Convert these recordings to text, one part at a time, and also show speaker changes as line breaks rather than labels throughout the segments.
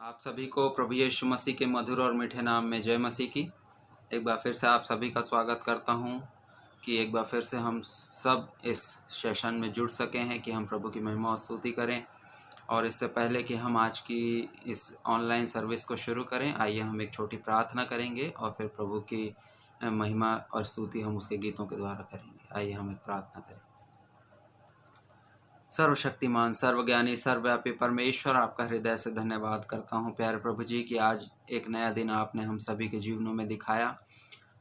आप सभी को प्रभु यीशु मसीह के मधुर और मीठे नाम में जय मसीह की। एक बार फिर से आप सभी का स्वागत करता हूं कि एक बार फिर से हम सब इस सेशन में जुड़ सके हैं कि हम प्रभु की महिमा और स्तुति करें। और इससे पहले कि हम आज की इस ऑनलाइन सर्विस को शुरू करें, आइए हम एक छोटी प्रार्थना करेंगे और फिर प्रभु की महिमा और स्तुति हम उसके गीतों के द्वारा करेंगे। आइए हम एक प्रार्थना करें। सर्वशक्तिमान, सर्वज्ञानी, सर्वव्यापी परमेश्वर, आपका हृदय से धन्यवाद करता हूँ प्यारे प्रभु जी कि आज एक नया दिन आपने हम सभी के जीवनों में दिखाया।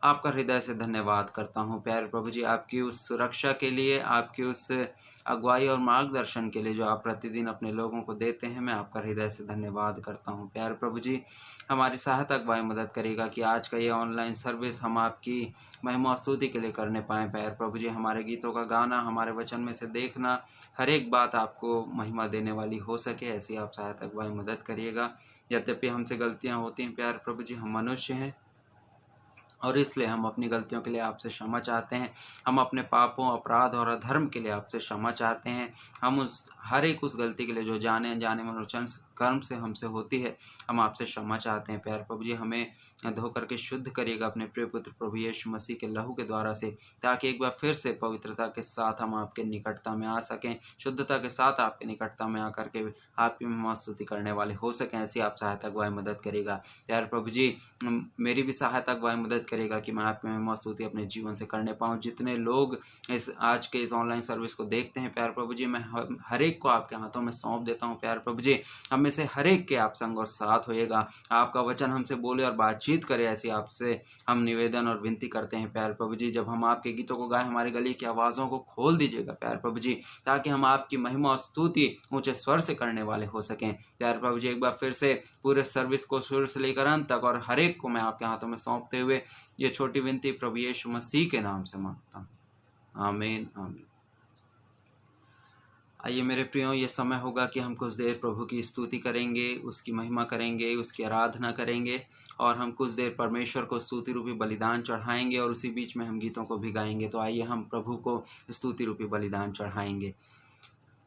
आपका हृदय से धन्यवाद करता हूँ प्यारे प्रभु जी, आपकी उस सुरक्षा के लिए, आपकी उस अगुवाई और मार्गदर्शन के लिए जो आप प्रतिदिन अपने लोगों को देते हैं। मैं आपका हृदय से धन्यवाद करता हूँ प्यारे प्रभु जी। हमारी सहायता अगुवाई मदद करेगा कि आज का ये ऑनलाइन सर्विस हम आपकी महिमा और स्तुति के लिए करने पाएँ प्यारे प्रभु जी। हमारे गीतों का गाना, हमारे वचन में से देखना, हर एक बात आपको महिमा देने वाली हो सके, ऐसी आप सहायता अगुवाई मदद करिएगा। यद्यपि हमसे गलतियाँ होती हैं प्यारे प्रभु जी, हम मनुष्य हैं और इसलिए हम अपनी गलतियों के लिए आपसे क्षमा चाहते हैं। हम अपने पापों, अपराध और अधर्म के लिए आपसे क्षमा चाहते हैं। हम उस हर एक उस गलती के लिए जो जाने अनजाने मनोचन कर्म से हमसे होती है, हम आपसे क्षमा चाहते हैं प्यारे प्रभु जी। हमें धो करके शुद्ध करिएगा अपने प्रिय पुत्र प्रभु यीशु मसीह के लहू के द्वारा से, ताकि एक बार फिर से पवित्रता के साथ हम आपके निकटता में आ सकें, शुद्धता के साथ आपके निकटता में आकर के आपकी महिमा स्तुति करने वाले हो सकें। ऐसी आप सहायता अगुवाई मदद करेगा प्यारे प्रभु जी। मेरी भी सहायता अगुवाई मदद करेगा कि मैं आपकी महिमा स्तुति अपने जीवन से करने पाऊँ। जितने लोग इस आज के इस ऑनलाइन सर्विस को देखते हैं प्यारे प्रभु जी, मैं हर एक को आपके हाथों में सौंप देता हूँ प्यारे प्रभु जी। हम में से हर एक के आप संग और साथ होइएगा, आपका वचन हमसे बोले और बातचीत करे, ऐसी आपसे हम निवेदन और विनती करते हैं प्यारे प्रभु जी। जब हम आपके गीतों को गाएं, हमारी गली की आवाज़ों को खोल दीजिएगा प्यारे प्रभु जी, ताकि हम आपकी महिमा और स्तुति ऊंचे स्वर से करने वाले हो सकें प्यारे प्रभु जी। एक बार फिर से पूरे सर्विस को शुरू से लेकर अंत तक और हर एक को मैं आपके हाथों में सौंपते हुए ये छोटी विनती प्रभु यीशु मसीह के नाम से मांगता हूँ, आमीन आमीन। आइए मेरे प्रियो, ये समय होगा कि हम कुछ देर प्रभु की स्तुति करेंगे, उसकी महिमा करेंगे, उसकी आराधना करेंगे और हम कुछ देर परमेश्वर को स्तुति रूपी बलिदान चढ़ाएंगे और उसी बीच में हम गीतों को भी गाएंगे। तो आइए हम प्रभु को स्तुति रूपी बलिदान चढ़ाएंगे।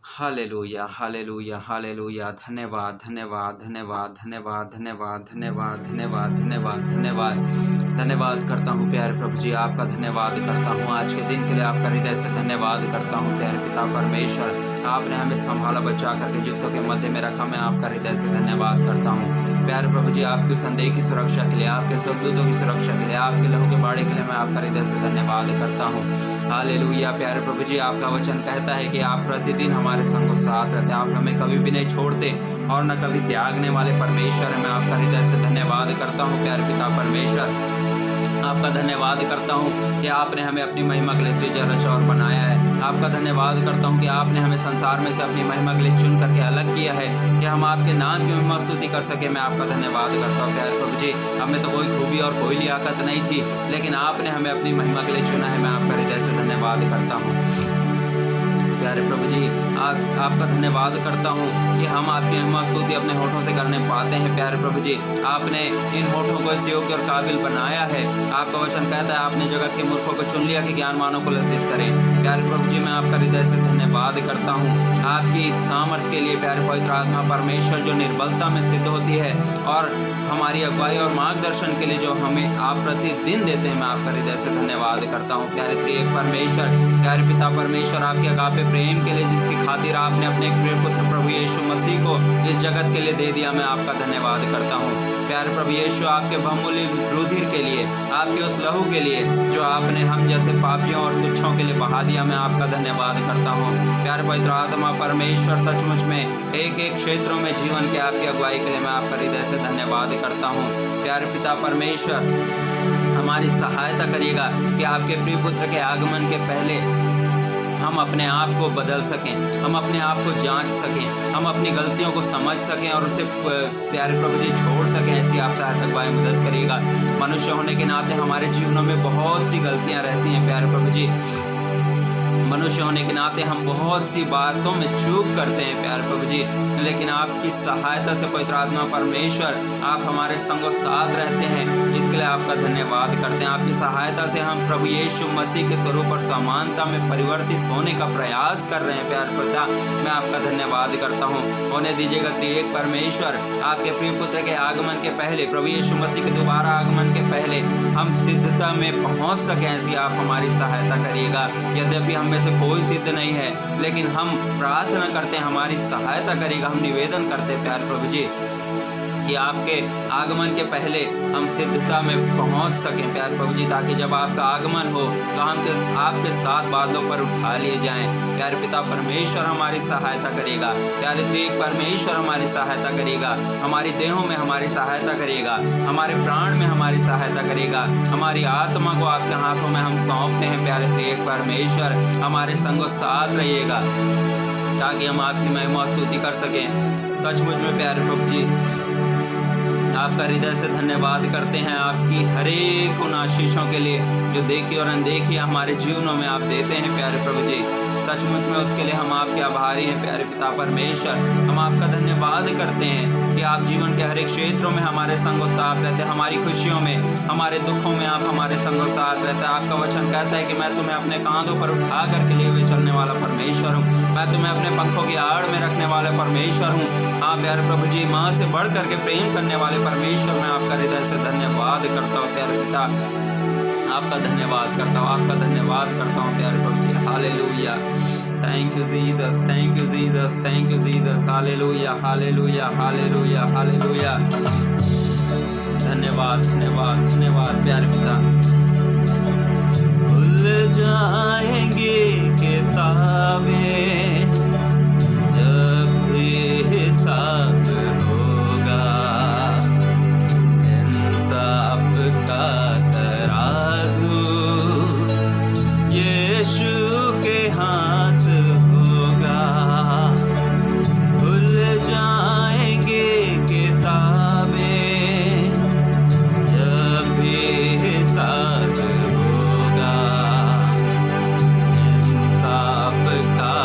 Hallelujah hallelujah hallelujah. धन्यवाद धन्यवाद धन्यवाद धन्यवाद धन्यवाद धन्यवाद धन्यवाद धन्यवाद धन्यवाद धन्यवाद करता हूँ प्यारे प्रभु जी, आपका धन्यवाद करता हूँ आज के दिन के लिए, आपका हृदय से धन्यवाद करता हूँ प्यारे पिता परमेश्वर। आपने हमें संभाला, बचा करके जीवितों के मध्य में रखा, मैं आपका हृदय से धन्यवाद करता हूँ प्यारे प्रभु जी। आपके संदेह की सुरक्षा के लिए, आपके स्वर्गदूतों की सुरक्षा के लिए, आपके लहू के बाड़े के लिए मैं आपका हृदय से धन्यवाद करता हूँ। हालेलुया प्यारे प्रभु जी। आपका वचन कहता है कि आप प्रतिदिन हमारे संग साथ रहते, आप हमें कभी भी नहीं छोड़ते और न कभी त्यागने वाले परमेश्वर है। मैं आपका हृदय से धन्यवाद करता हूँ प्यारे पिता परमेश्वर। आपका धन्यवाद करता हूँ कि आपने हमें अपनी महिमा के लिए सृजा रचा और बनाया है। आपका धन्यवाद करता हूँ कि आपने हमें संसार में से अपनी महिमा के लिए चुन करके अलग किया है कि हम आपके नाम की महिमा स्तुति कर सके। मैं आपका धन्यवाद करता हूँ प्यारे प्रभु जी। हमें तो कोई खूबी और कोई लियाकत नहीं थी, लेकिन आपने हमें अपनी महिमा के लिए चुना है। मैं आपका हृदय से धन्यवाद करता हूँ प्यारे प्रभु जी। आपका धन्यवाद करता हूँ कि हम आपकी महिमा स्तुति अपने होठों से करने पाते हैं प्यारे प्रभु जी। आपने इन होठों को इस योग्य और काबिल बनाया है। आपका वचन कहता है आपने जगत के मूर्खों को चुन लिया कि ज्ञानवानों को लज्जित करें। प्यारे प्रभु जी, मैं आपका हृदय से धन्यवाद करता हूँ आपकी सामर्थ के लिए प्यारे पवित्र आत्मा परमेश्वर, जो निर्बलता में सिद्ध होती है और हमारी अगुवाई और मार्गदर्शन के लिए जो हमें आप प्रतिदिन देते हैं। मैं आपका हृदय से धन्यवाद करता हूँ प्यारे त्रिएक परमेश्वर, प्यारे पिता परमेश्वर। आपके अगापे प्रेम के लिए जिसकी खातिर आपने अपने प्रिय पुत्र प्रभु यीशु मसीह को इस जगत के लिए दे दिया, मैं आपका धन्यवाद करता हूँ प्यारे प्रभु यीशु। आपके बहुमूल्य रुधिर के लिए, आपके उस लहू के लिए जो आपने हम जैसे पापियों और तुच्छों के लिए बहा दिया, मैं आपका धन्यवाद करता हूँ प्यारे पवित्र आत्मा परमेश्वर। सचमुच में एक एक क्षेत्रों में जीवन के आपकी अगुवाई के लिए मैं आपका हृदय से धन्यवाद करता हूँ प्यारे पिता परमेश्वर। हमारी सहायता करिएगा कि आपके प्रिय पुत्र के आगमन के पहले हम अपने आप को बदल सकें, हम अपने आप को जांच सकें, हम अपनी गलतियों को समझ सकें और उसे प्यारे प्रभु जी छोड़ सकें। ऐसी आप सहायता अगुवाई मदद करिएगा। मनुष्य होने के नाते हमारे जीवनों में बहुत सी गलतियां रहती हैं प्यारे प्रभु जी। मनुष्य होने के नाते हम बहुत सी बातों में चूक करते हैं प्यारे प्रभु जी, लेकिन आपकी सहायता से पवित्र आत्मा परमेश्वर आप हमारे संगो साथ रहते हैं। इसके लिए आपका धन्यवाद करते हैं। आपकी सहायता से हम प्रभु यीशु मसीह के स्वरूप और समानता में परिवर्तित होने का प्रयास कर रहे हैं प्यारे पिता। मैं आपका धन्यवाद करता हूँ। होने दीजिएगा त्रिएक परमेश्वर, आपके प्रिय पुत्र के आगमन के पहले, प्रभु यीशु मसीह के दोबारा आगमन के पहले हम सिद्धता में पहुँच सकें, ऐसी आप हमारी सहायता करिएगा। यद्यपि हम में से कोई सिद्ध नहीं है, लेकिन हम प्रार्थना करते हैं हमारी सहायता करिएगा। हम निवेदन करते हैं प्यारे प्रभु जी कि आपके आगमन के पहले हम सिद्धता में पहुंच सकें प्यारे प्रभु जी, ताकि जब आपका आगमन हो तो हम आपके साथ बादलों पर उठा लिए जाएं। प्यारे पिता परमेश्वर हमारी सहायता करेगा। प्यारे त्रिएक परमेश्वर हमारी सहायता करेगा। हमारी देहों में हमारी सहायता करेगा, हमारे प्राण में हमारी सहायता करेगा। हमारी आत्मा को आपके हाथों में हम सौंपते हैं प्यारे त्रिएक परमेश्वर, हमारे संगो साथ रहिएगा ताकि हम आपकी महिमा स्तुति कर सकें। सचमुच में प्यारे प्रभु जी आपका हृदय से धन्यवाद करते हैं, आपकी हर एक उन आशीषों के लिए जो देखी और अनदेखी हमारे जीवनों में आप देते हैं प्यारे प्रभु जी। सचमुच में उसके लिए हम आपके आभारी हैं प्यारे पिता परमेश्वर। हम आपका धन्यवाद करते हैं कि आप जीवन के हर एक क्षेत्रों में हमारे संगो साथ रहते हैं। हमारी खुशियों में, हमारे दुखों में आप हमारे संगो साथ रहते हैं। आपका वचन कहता है कि मैं तुम्हें अपने कांधों पर उठा करके लिए हुए चलने वाला परमेश्वर हूँ, मैं तुम्हें अपने पंखों की आड़ में रखने वाला परमेश्वर हूँ। हाँ प्यारे प्रभु जी, माँ से बढ़ करके प्रेम करने वाले परमेश्वर, मैं आपका हृदय से धन्यवाद करता हूँ प्यारे पिता। आपका धन्यवाद करता हूँ, आपका धन्यवाद करता हूँ प्यारे प्रभु जी। Hallelujah, thank you Jesus, thank you Jesus, thank you Jesus. Hallelujah, hallelujah, hallelujah, hallelujah. धन्यवाद, धन्यवाद, धन्यवाद प्यारे पिता। भूल जाएंगे किताबें जब भी हिसाब होगा, इंसाफ का तराजू यीशु के हाथ होगा। भूल जाएंगे किताबें जब भी हिसाब होगा, इंसाफ का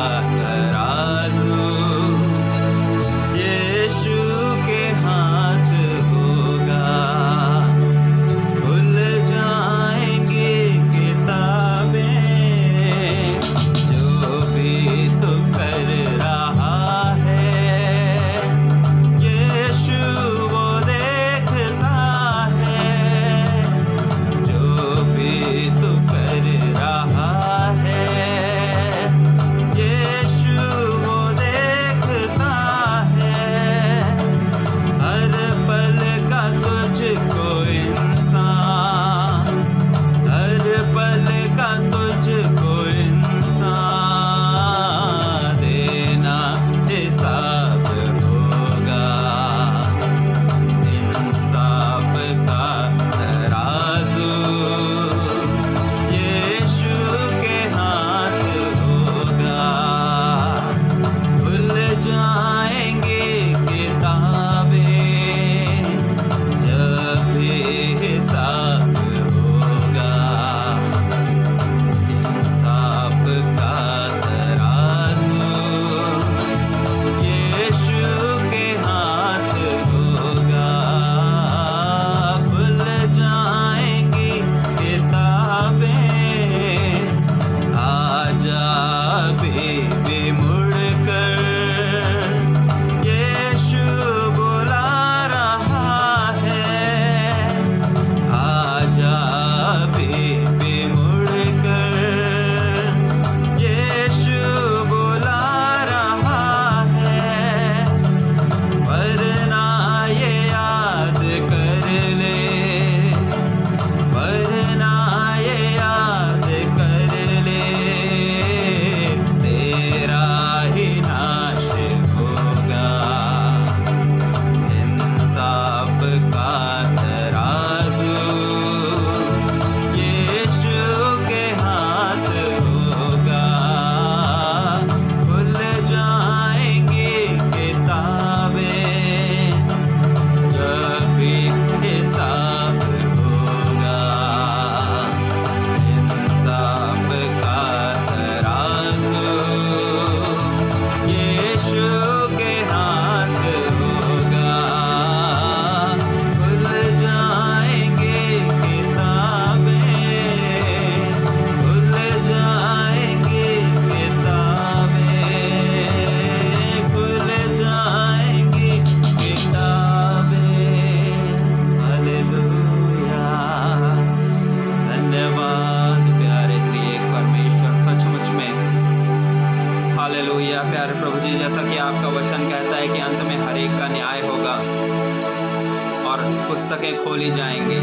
पुस्तकें खोली जाएंगी।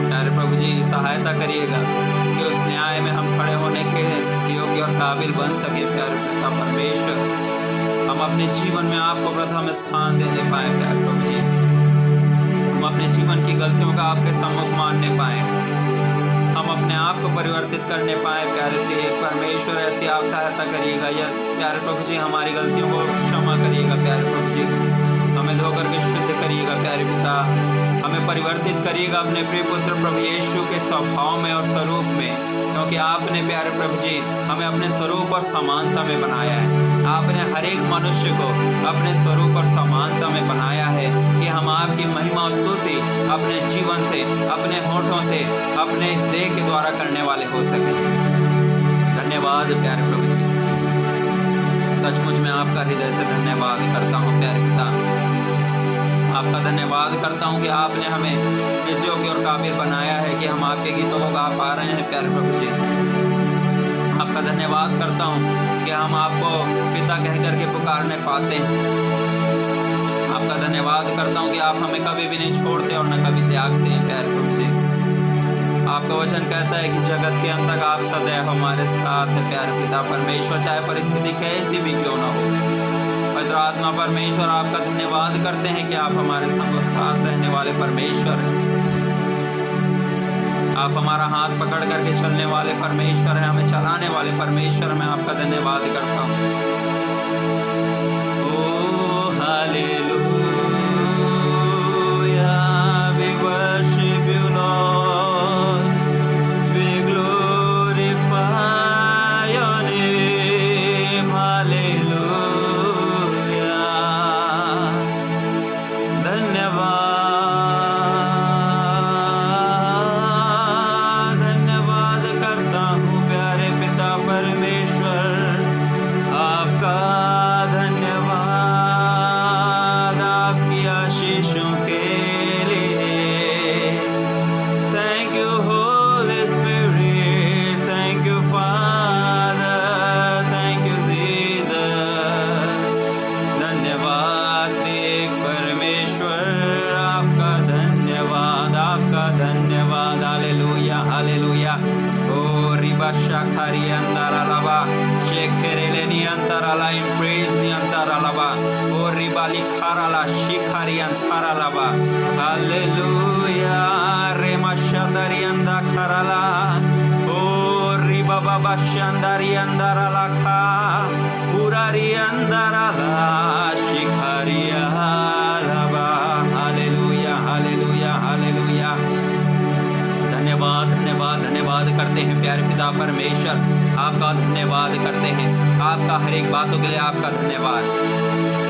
प्यारे प्रभु जी सहायता करिएगा कि उस न्याय में हम खड़े होने के योग्य और काबिल बन सके। प्यारे पिता परमेश्वर, हम अपने जीवन में आपको प्रथम स्थान देने पाए। प्यारे प्रभु जी, हम अपने जीवन की गलतियों का आपके सम्मुख मानने पाए, हम अपने आप को परिवर्तित करने पाए। प्यारे परमेश्वर, ऐसी आप सहायता करिएगा। या प्यारे प्रभु जी हमारी गलतियों को क्षमा करिएगा। प्यारे प्रभु जी हमें धोकर के शुद्ध करिएगा। प्यारे पिता, हमें परिवर्तित करिएगा अपने प्रिय पुत्र प्रभु यीशु के स्वभाव में और स्वरूप में, क्योंकि आपने प्यारे प्रभु जी हमें अपने स्वरूप और समानता में बनाया है। आपने हर एक मनुष्य को अपने स्वरूप और समानता में बनाया है कि हम आपकी महिमा और स्तुति अपने जीवन से, अपने होठों से, अपने इस देह के द्वारा करने वाले हो सके। धन्यवाद प्यारे प्रभु जी, सचमुच मैं आपका हृदय से धन्यवाद करता हूँ। प्यारे पिता, आपका धन्यवाद करता हूँ कि आपने हमें इस योग्य और काबिल बनाया है कि हम आपके गीतों को गा पा रहे हैं। प्यारे प्रभु जी, आपका धन्यवाद करता हूँ कि हम आपको पिता कह करके पुकारने पाते हैं। आपका धन्यवाद करता हूँ कि आप हमें कभी भी नहीं छोड़ते और न कभी त्यागते हैं। प्यारे प्रभु जी, आपका वचन कहता है कि जगत के अंत तक आप सदैव हमारे साथ हैं। प्यारे पिता परमेश्वर, चाहे परिस्थिति कैसी भी क्यों ना हो, पवित्र आत्मा परमेश्वर आपका धन्यवाद करते हैं कि आप हमारे संग साथ रहने वाले परमेश्वर हैं। आप हमारा हाथ पकड़ करके चलने वाले परमेश्वर हैं, हमें चलाने वाले परमेश्वर। मैं आपका धन्यवाद करता हूँ। Oh hallelujah, we worship you Lord, we glorify your name. Hallelujah, धन्यवाद करता हूँ प्यारे पिता परमेश्वर, आपका धन्यवाद आपकी आशीषों के लिए। Thank you Holy Spirit, thank you Father, thank you Jesus. धन्यवाद एक परमेश्वर, आपका धन्यवाद, आपका धन्यवाद। Hallelujah hallelujah. ओ रिबा शाखारी अंतरा लबा शेखेरेले नि अंतरा ला इम्प्रेस नि अंतरा लबा ओ रिबा लिखारा ला शिखारी अंतरा लबा। हालेलुया। रेमा शादरी अंदा खराला ओ रिबा बाबा शांदारी अंदरा ला खा पुरारी अंदरा ला शिखारिया लबा। Hallelujah hallelujah hallelujah. धन्यवाद धन्यवाद धन्यवाद करते हैं प्यारे पिता परमेश्वर, आपका धन्यवाद करते हैं। आपका हर एक बातों के लिए आपका धन्यवाद।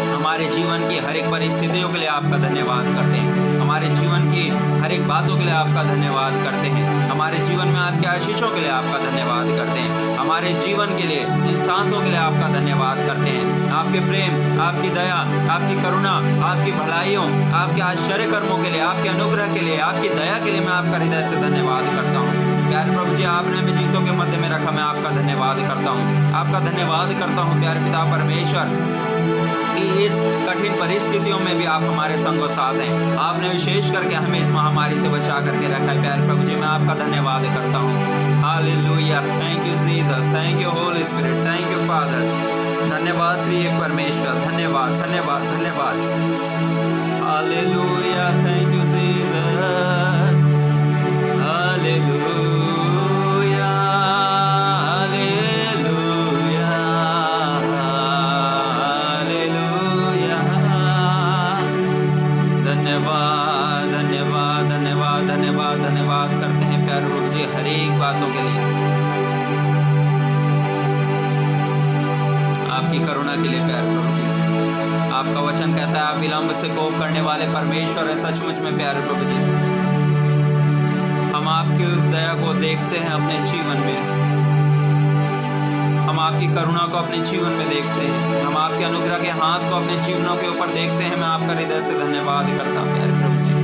हमारे जीवन की हर एक परिस्थितियों के लिए आपका धन्यवाद करते हैं। हमारे जीवन की हर एक बातों के लिए आपका धन्यवाद करते हैं। हमारे जीवन में आपके आशीषों के लिए आपका धन्यवाद करते हैं। हमारे जीवन के लिए, इन सांसों के लिए आपका धन्यवाद करते हैं। आपके प्रेम, आपकी दया, आपकी करुणा, आपकी भलाइयों, आपके आश्चर्य कर्मों के लिए, आपके अनुग्रह के लिए, आपकी दया के लिए मैं आपका हृदय से धन्यवाद करता हूँ। प्यारे प्रभु जी, आपने हमें जीतों के मध्य में रखा, मैं आपका धन्यवाद करता हूँ। आपका धन्यवाद करता हूँ प्यारे पिता परमेश्वर कि इस कठिन परिस्थितियों में भी आप हमारे संग साथ हैं। आपने विशेष करके हमें इस महामारी से बचा करके रखा है। प्यारे प्रभु जी, मैं आपका धन्यवाद करता हूँ। Hallelujah. Thank you Jesus, thank you Holy Spirit, thank you father. धन्यवाद त्रिएक परमेश्वर, धन्यवाद धन्यवाद धन्यवाद। Hallelujah. Thank you Jesus. Hallelujah hallelujah hallelujah. धन्यवाद धन्यवाद धन्यवाद धन्यवाद धन्यवाद करते हैं प्यारे प्रभु जी हर एक बातों के लिए, आपकी करुणा के लिए। प्यारे प्रभु जी, आपका वचन कहता है आप विलंब से कोप करने वाले परमेश्वर है। सचमुच में प्यारे प्रभु जी, हम आपकी उस दया को देखते हैं अपने जीवन में, हम आपकी करुणा को अपने जीवन में देखते हैं, हम आपके अनुग्रह के हाथ को अपने जीवनों के ऊपर देखते हैं। मैं आपका हृदय से धन्यवाद करता हूँ प्यारे प्रभु जी।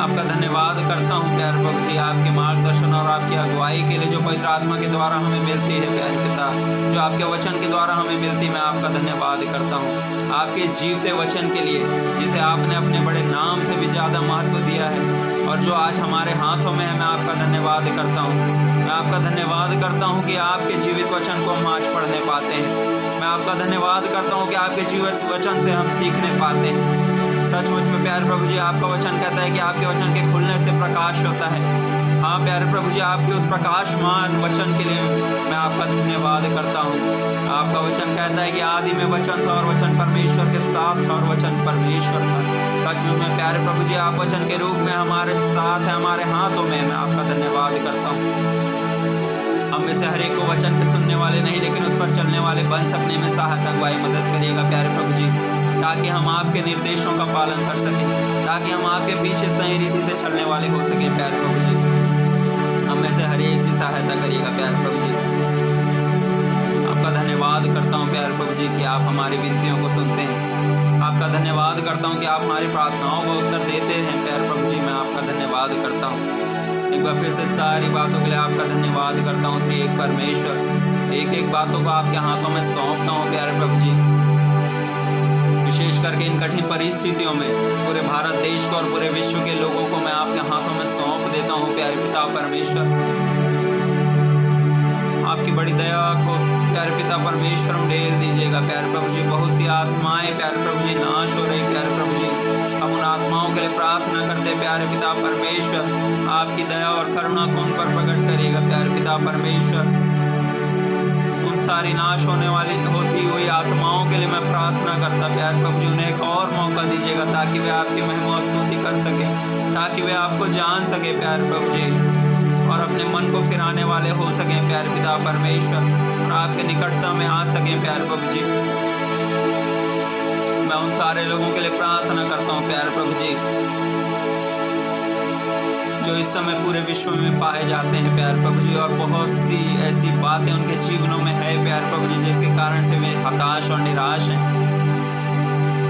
आपका धन्यवाद करता हूँ प्यारे प्रभु जी, आपके मार्गदर्शन और आपकी अगुवाई के लिए जो पवित्र आत्मा के द्वारा हमें मिलती है प्यारे पिता, जो आपके वचन के द्वारा हमें मिलती है। मैं आपका धन्यवाद करता हूँ आपके इस जीवते वचन के लिए, जिसे आपने अपने बड़े नाम से भी ज़्यादा महत्व दिया है और जो आज हमारे हाथों में है। मैं आपका धन्यवाद करता हूँ। मैं आपका धन्यवाद करता हूँ कि आपके जीवित वचन को हम आज पढ़ने पाते हैं। मैं आपका धन्यवाद करता हूँ कि आपके जीवित वचन से हम सीखने पाते हैं। सचमुच में प्यारे प्रभु जी, आपका वचन कहता है कि आपके वचन के खुलने से प्रकाश होता है। हाँ प्यारे प्रभु जी, आपके उस प्रकाशमान वचन के लिए मैं आपका धन्यवाद करता हूँ। आपका वचन कहता है कि आदि में वचन था और वचन परमेश्वर के साथ था और वचन परमेश्वर था। सचमुच में प्यारे प्रभु जी, आप वचन के रूप में हमारे साथ है, हमारे हाथों में। मैं आपका धन्यवाद करता हूँ। हम में से हर एक को वचन के सुनने वाले नहीं, लेकिन उस पर चलने वाले बन सकने में सहायता अगुवाई मदद करिएगा प्यारे प्रभु जी, ताकि हम आपके निर्देशों का पालन कर सकें, ताकि हम आपके पीछे सही रीति से चलने वाले हो सकें प्यारे प्रभु जी। हम में से हर एक की सहायता करिएगा प्यारे प्रभु जी। आपका धन्यवाद करता हूँ प्यारे प्रभु जी कि आप हमारी विनतियों को सुनते हैं। आपका धन्यवाद करता हूँ कि आप हमारी प्रार्थनाओं को उत्तर देते हैं प्यारे प्रभु जी। मैं आपका धन्यवाद करता हूँ। एक बार फिर से सारी बातों के लिए आपका धन्यवाद करता हूँ। एक परमेश्वर, एक एक बातों को आपके हाथों में सौंपता हूँ प्यारे प्रभु जी। विशेष करके इन कठिन परिस्थितियों में पूरे भारत देश को और पूरे विश्व के लोगों को मैं आपके हाथों में सौंप देता हूँ प्यारे पिता परमेश्वर। आपकी बड़ी दया को प्यारे पिता परमेश्वर उड़ेल दीजिएगा प्यारे प्रभु जी। बहुत सी आत्माएं प्यारे प्रभु जी नाश हो रही प्यारे प्रभु जी। हम उन आत्माओं के लिए प्रार्थना करते प्यारे पिता परमेश्वर, आपकी दया और करुणा को उन पर प्रकट करिएगा प्यारे पिता परमेश्वर। उन सारी नाश होने वाली होती हुई आत्माओं के लिए मैं प्रार्थना करता प्यारे प्रभु जी, उन्हें एक और मौका दीजिएगा ताकि वे आपकी महिमा स्तुति कर सके, ताकि वे आपको जान सके प्यारे प्रभु जी और अपने मन को फिराने वाले हो सकें प्यारे पिता परमेश्वर, और आपके निकटता में आ सकें प्यारे प्रभु जी। मैं उन सारे लोगों के लिए प्रार्थना करता हूँ प्यारे प्रभु जी, जो इस समय पूरे विश्व में पाए जाते हैं प्यारे प्रभु जी, और बहुत सी ऐसी बातें उनके जीवनों में है प्यारे प्रभु जी जिसके कारण से वे हताश और निराश हैं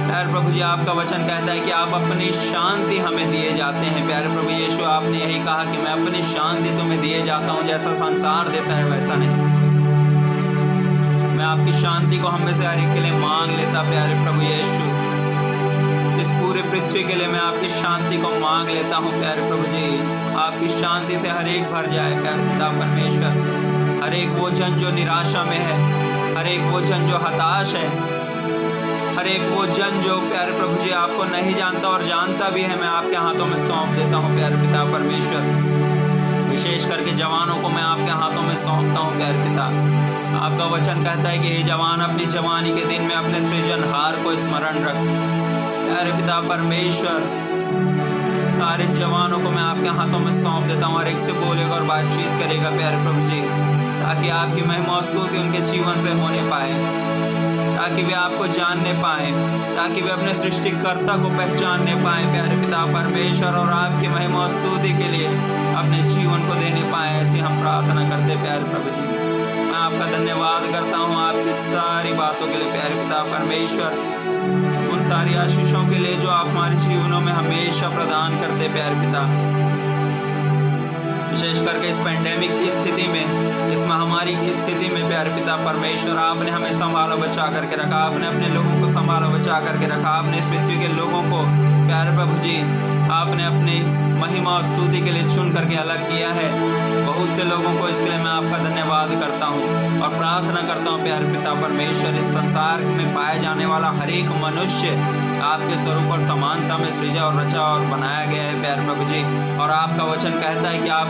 प्यारे प्रभु जी। आपका वचन कहता है कि आप अपनी शांति हमें दिए जाते हैं प्यारे प्रभु यीशु। आपने यही कहा कि मैं अपनी शांति तुम्हें दिए जाता हूँ, जैसा संसार देता है वैसा नहीं। मैं आपकी शांति को हम में से हर एक के लिए मांग लेता प्यारे प्रभु यीशु। इस पूरे पृथ्वी के लिए मैं आपकी शांति को मांग लेता हूँ प्यारे प्रभु जी। आपकी शांति से हर एक भर जाए प्यारे पिता परमेश्वर। हर एक वो जन जो निराशा में है, हर एक वो जन जो हताश है, हर एक वो जन जो प्यारे प्रभु जी आपको नहीं जानता और जानता भी है, मैं आपके हाथों में सौंप देता हूँ प्यारे पिता परमेश्वर। विशेष करके जवानों को मैं आपके हाथों में सौंपता हूँ प्यारे पिता। आपका वचन कहता है कि ये जवान अपनी जवानी के दिन में अपने सृजनहार को स्मरण रख प्यारे पिता परमेश्वर। सारे जवानों को मैं आपके हाथों में सौंप देता हूँ। हर एक से बोलेगा और बातचीत करेगा प्यारे प्रभु जी, ताकि आपकी महिमा स्तुति उनके जीवन से होने पाए, ताकि वे आपको जानने पाए, ताकि वे अपने सृष्टिकर्ता को पहचानने पाए प्यारे पिता परमेश्वर, और आपकी महिमा स्तुति के लिए अपने जीवन को देने पाए। ऐसी हम प्रार्थना करते प्यारे प्रभु जी। मैं आपका धन्यवाद करता हूँ आपकी सारी बातों के लिए प्यारे पिता परमेश्वर, उन सारी आशीषों के लिए जो आप हमारे जीवनों में हमेशा प्रदान करते प्यारे पिता। विशेष करके इस पेंडेमिक की स्थिति में, इस महामारी की स्थिति में प्यारे पिता परमेश्वर, आपने हमें संभाला बचा करके रखा, आपने अपने लोगों को संभाला बचा करके रखा, आपने इस पृथ्वी के लोगों को प्यारे प्रभु जी आपने अपने इस महिमा और स्तुति के लिए चुन करके अलग किया है। बहुत से लोगों को इसके लिए मैं आपका धन्यवाद करता हूँ और प्रार्थना करता हूँ प्यारे पिता परमेश्वर। इस संसार में पाया जाने वाला हर एक मनुष्य आपके स्वरूप और समानता में सृजा और रचा और बनाया गया है प्यारे प्रभु जी, और आपका वचन कहता है कि आप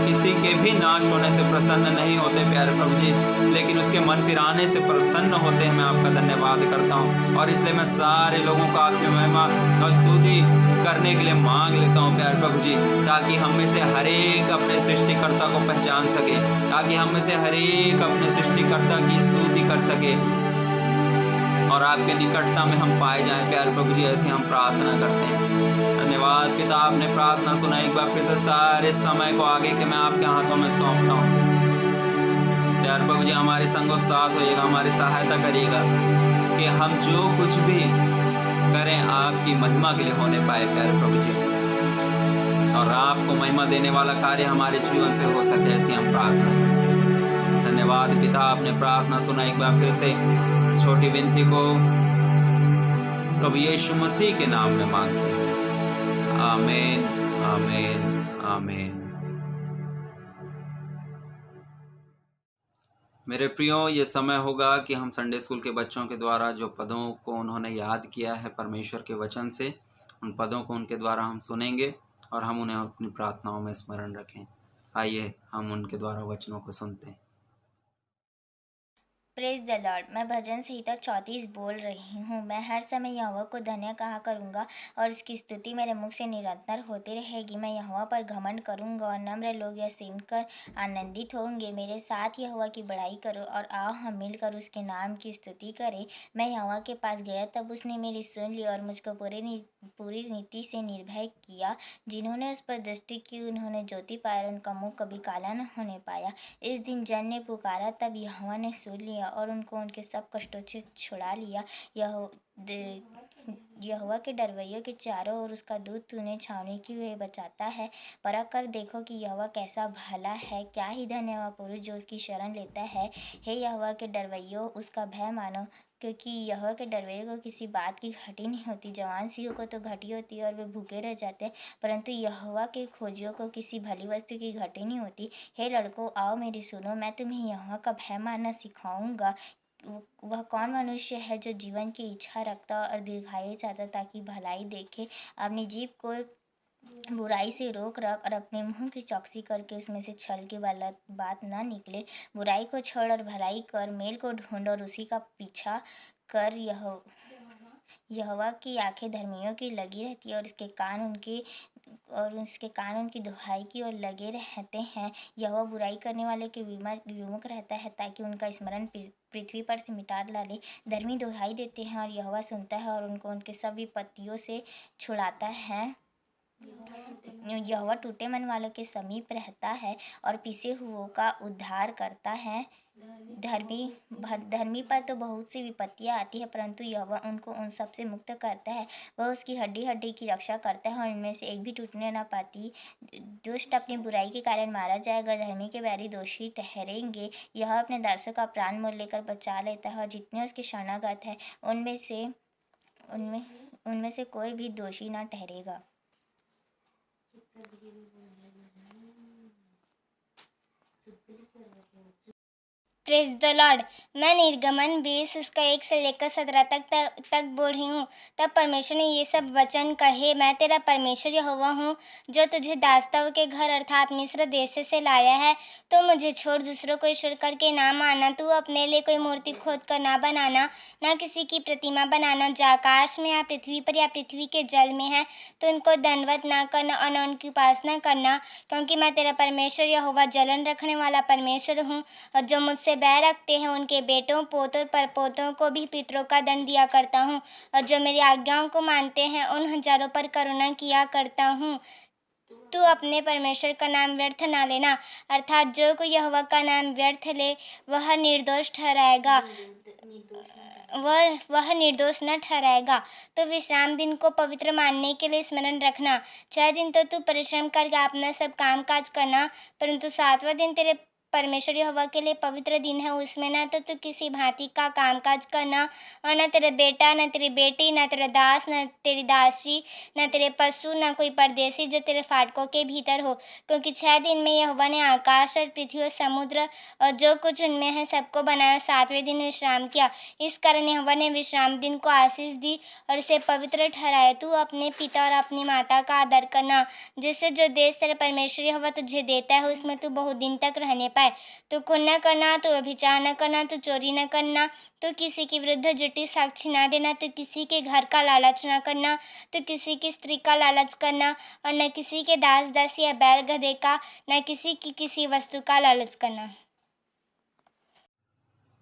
किसी के भी नाश होने से प्रसन्न नहीं होते प्यारे प्रभु जी, लेकिन उसके मन फिराने से प्रसन्न होते हैं। मैं आपका धन्यवाद करता हूँ और इसलिए मैं सारे लोगों को आपकी महिमा और स्तुति करने के लिए मांग लेता हूँ प्यारे प्रभु जी, ताकि हम में से हर एक अपने सृष्टिकर्ता को पहचान सके, ताकि हम में से हर एक अपने सृष्टिकर्ता की स्तुति कर सके और आपके निकटता में हम पाए जाएं प्यारे प्रभु जी। ऐसे हम प्रार्थना करते हैं। धन्यवाद पिता, आपने प्रार्थना सुना। एक बार फिर से सारे समय को आगे के मैं आपके हाथों में सौंपता हूँ प्यारे प्रभु जी। हमारे संगो साथ होइएगा, हमारी सहायता करिएगा कि हम जो कुछ भी करें आपकी महिमा के लिए होने पाए प्यारे प्रभु जी। और आपको महिमा देने वाला कार्य हमारे जीवन से हो सके, ऐसी हम प्रार्थना करें। धन्यवाद पिता, आपने प्रार्थना सुना। एक बार फिर से छोटी विनती को प्रभु यीशु मसीह के नाम में मांगते हैं। आमीन, आमीन, आमीन। मेरे प्रियो, ये समय होगा कि हम संडे स्कूल के बच्चों के द्वारा जो पदों को उन्होंने याद किया है परमेश्वर के वचन से, उन पदों को उनके द्वारा हम सुनेंगे और हम उन्हें अपनी प्रार्थनाओं में स्मरण रखें। आइए हम उनके द्वारा वचनों को सुनते हैं।
Praise the Lord. मैं भजन संहिता 34 बोल रही हूँ। मैं हर समय यहोवा को धन्य कहा करूँगा और उसकी स्तुति मेरे मुख से निरंतर होती रहेगी। मैं यहोवा पर घमंड करूँगा और नम्र लोग यह सुनकर आनंदित होंगे। मेरे साथ यहोवा की बड़ाई करो और आओ हम मिलकर उसके नाम की स्तुति करें। मैं यहोवा के पास गया तब उसने मेरी सुन ली और मुझको पूरी नीति से निर्भय किया। जिन्होंने उस पर दृष्टि की उन्होंने ज्योति पाया, उनका मुँह कभी काला न होने पाया। इस दिन जन ने पुकारा तब यहोवा ने सुन लिया और उनको उनके सब कष्टों से छुड़ा लिया। यहोवा के डरवैयों के चारों ओर उसका दूत तूने छावनी की हुए बचाता है। परख कर देखो कि यहोवा कैसा भला है। क्या ही धन्य वह पुरुष जो उसकी शरण लेता है। हे यहोवा के डरवैयों, उसका भय मानो, क्योंकि यहोवा के डरवैयों को किसी बात की घटी नहीं होती। जवान सिंहों को तो घटी होती है और वे भूखे रह जाते हैं, परंतु यहोवा के खोजियों को किसी भली वस्तु की घटी नहीं होती। हे लड़कों, आओ मेरी सुनो, मैं तुम्हें यहोवा का भय मानना सिखाऊंगा। वह कौन मनुष्य है जो जीवन की इच्छा रखता और दीर्घायु चाहता ताकि भलाई देखे। अपनी जीभ को बुराई से रोक रख और अपने मुंह की चौकसी करके उसमें से छल की बात न निकले। बुराई को छोड़ और भलाई कर, मेल को ढूंढ और उसी का पीछा कर। यहोवा की आंखें धर्मियों की लगी रहती है और उसके कान उनकी दुहाई की ओर लगे रहते हैं। यहोवा बुराई करने वाले के विमुख रहता है ताकि उनका स्मरण पृथ्वी पर से मिटा डाले। धर्मी दुहाई देते हैं और यहोवा सुनता है और उनको उनके सब विपत्तियों से छुड़ाता है। यहोवा टूटे मन वालों के समीप रहता है और पिसे हुओं का उद्धार करता है। धर्मी पर तो बहुत सी विपत्तियां आती है, परंतु यहोवा उनको उन सब से मुक्त करता है। वह उसकी हड्डी हड्डी की रक्षा करता है और इनमें से एक भी टूटने न पाती। दुष्ट अपनी बुराई के कारण मारा जाएगा, धर्मी के बैरी दोषी ठहरेंगे। यह अपने दासों का प्राण मोल लेकर बचा लेता है और जितने उसके शरणागत हैं उनमें से कोई भी दोषी न ठहरेगा। Praise the Lord. मैं निर्गमन 20 उसका 1 से लेकर 17 तक बोल रही हूँ। तब परमेश्वर ने ये सब वचन कहे, मैं तेरा परमेश्वर यहोवा हूँ जो तुझे दासताओं के घर अर्थात मिस्र देश से लाया है। तो मुझे छोड़ दूसरों को ईश्वर करके ना मानना। तू अपने लिए कोई मूर्ति खोद कर ना बनाना, ना किसी की प्रतिमा बनाना जो आकाश में या पृथ्वी पर या पृथ्वी के जल में है। तो उनको दंडवत ना करना और न उनकी उपासना करना, क्योंकि मैं तेरा परमेश्वर यहोवा जलन रखने वाला परमेश्वर हूँ। और जो मुझसे बैर रखते हैं उनके बेटों पोतों परपोतों को भी पितरों का दंड दिया करता हूँ। और जो मेरी आज्ञाओं को मानते हैं उन हजारों पर करुणा किया करता हूँ। तू अपने परमेश्वर का नाम व्यर्थ ना लेना, अर्थात जो कोई यहोवा का नाम व्यर्थ ले वह निर्दोष ठहराएगा, वह निर्दोष न ठहराएगा। तो विश्राम दिन को पवित्र मानने के लिए स्मरण रखना। 6 दिन तो तू परिश्रम करके अपना सब काम काज करना, परंतु 7वां दिन तेरे परमेश्वर यहोवा के लिए पवित्र दिन है। उसमें न तो तू किसी भांति का कामकाज करना और न तेरा बेटा न तेरी बेटी न तेरा दास न तेरी दासी न तेरे पशु न कोई परदेशी जो तेरे फाटकों के भीतर हो, क्योंकि 6 दिन में यहोवा ने आकाश और पृथ्वी और समुद्र और जो कुछ उनमें है सबको बनाया, 7वें दिन विश्राम किया। इस कारण यहोवा ने विश्राम दिन को आशीष दी और इसे पवित्र ठहराया। तू अपने पिता और अपनी माता का आदर करना, जिससे जो देश तेरे परमेश्वर यहोवा तुझे देता है उसमें तू बहुत दिन तक रहने पाए। तू खून न करना, तू व्यभिचार न करना, तू चोरी न करना, तू किसी के विरुद्ध झूठी साक्षी न देना, तू किसी के घर का लालच न करना, तू किसी की स्त्री का लालच करना और न किसी के दास दासी या बैल गधे का, न किसी की किसी वस्तु का लालच करना।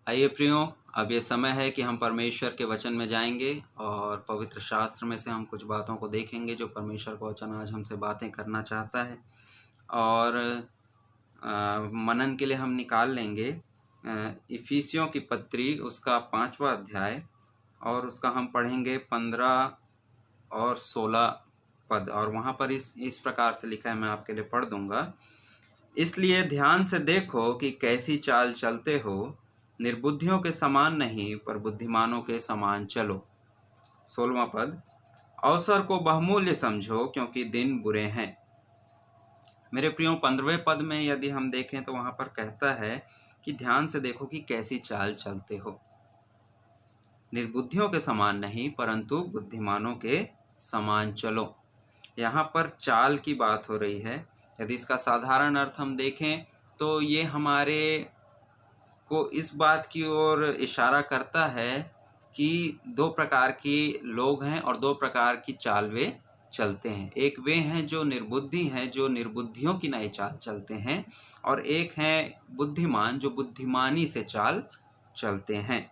आइए प्रियो, अब ये समय है कि हम परमेश्वर के वचन में जाएंगे और पवित्र शास्त्र में से हम कुछ बातों को देखेंगे जो परमेश्वर का वचन आज हमसे बातें करना चाहता है। और मनन के लिए हम निकाल लेंगे इफिसियों की पत्री उसका 5वां अध्याय और उसका हम पढ़ेंगे 15 और 16 पद, और वहाँ पर इस प्रकार से लिखा है, मैं आपके लिए पढ़ दूंगा। इसलिए ध्यान से देखो कि कैसी चाल चलते हो, निर्बुद्धियों के समान नहीं पर बुद्धिमानों के समान चलो। 16वां पद, अवसर को बहुमूल्य समझो क्योंकि दिन बुरे हैं। मेरे प्रियो 15वें पद में यदि हम देखें तो वहाँ पर कहता है कि ध्यान से देखो कि कैसी चाल चलते हो, निर्बुद्धियों के समान नहीं परंतु बुद्धिमानों के समान चलो। यहाँ पर चाल की बात हो रही है। यदि इसका साधारण अर्थ हम देखें तो ये हमारे को इस बात की ओर इशारा करता है कि दो प्रकार के लोग हैं और दो प्रकार की चाल वे चलते हैं। एक वे हैं जो निर्बुद्धि हैं, जो निर्बुद्धियों की नई चाल चलते हैं, और एक हैं बुद्धिमान जो बुद्धिमानी से चाल चलते हैं।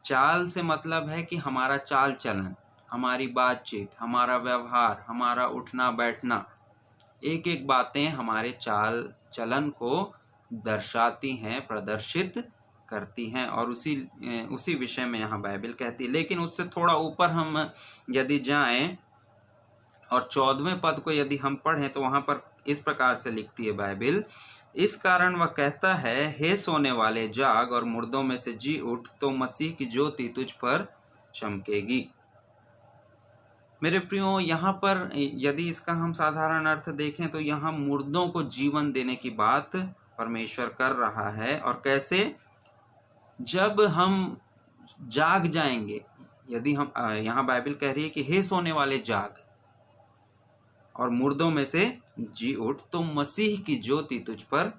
चाल से मतलब है कि हमारा चाल चलन, हमारी बातचीत, हमारा व्यवहार, हमारा उठना बैठना, एक एक बातें हमारे चाल चलन को दर्शाती हैं, प्रदर्शित करती हैं, और उसी विषय में यहाँ बाइबल कहती है। लेकिन उससे थोड़ा ऊपर हम यदि जाएं और 14वें पद को यदि हम पढ़ें तो वहाँ पर इस प्रकार से लिखती है बाइबल, इस कारण वह कहता है, हे सोने वाले जाग और मुर्दों में से जी उठ, तो मसीह की ज्योति तुझ पर चमकेगी। मेरे प्रियो, यहाँ पर यदि इसका हम साधारण अर्थ देखें तो यहाँ मुर्दों को जीवन देने की बात परमेश्वर कर रहा है। और कैसे? जब हम जाग जाएंगे। यदि हम यहाँ बाइबल कह रही है कि हे सोने वाले जाग और मुर्दों में से जी उठ, तो मसीह की ज्योति तुझ पर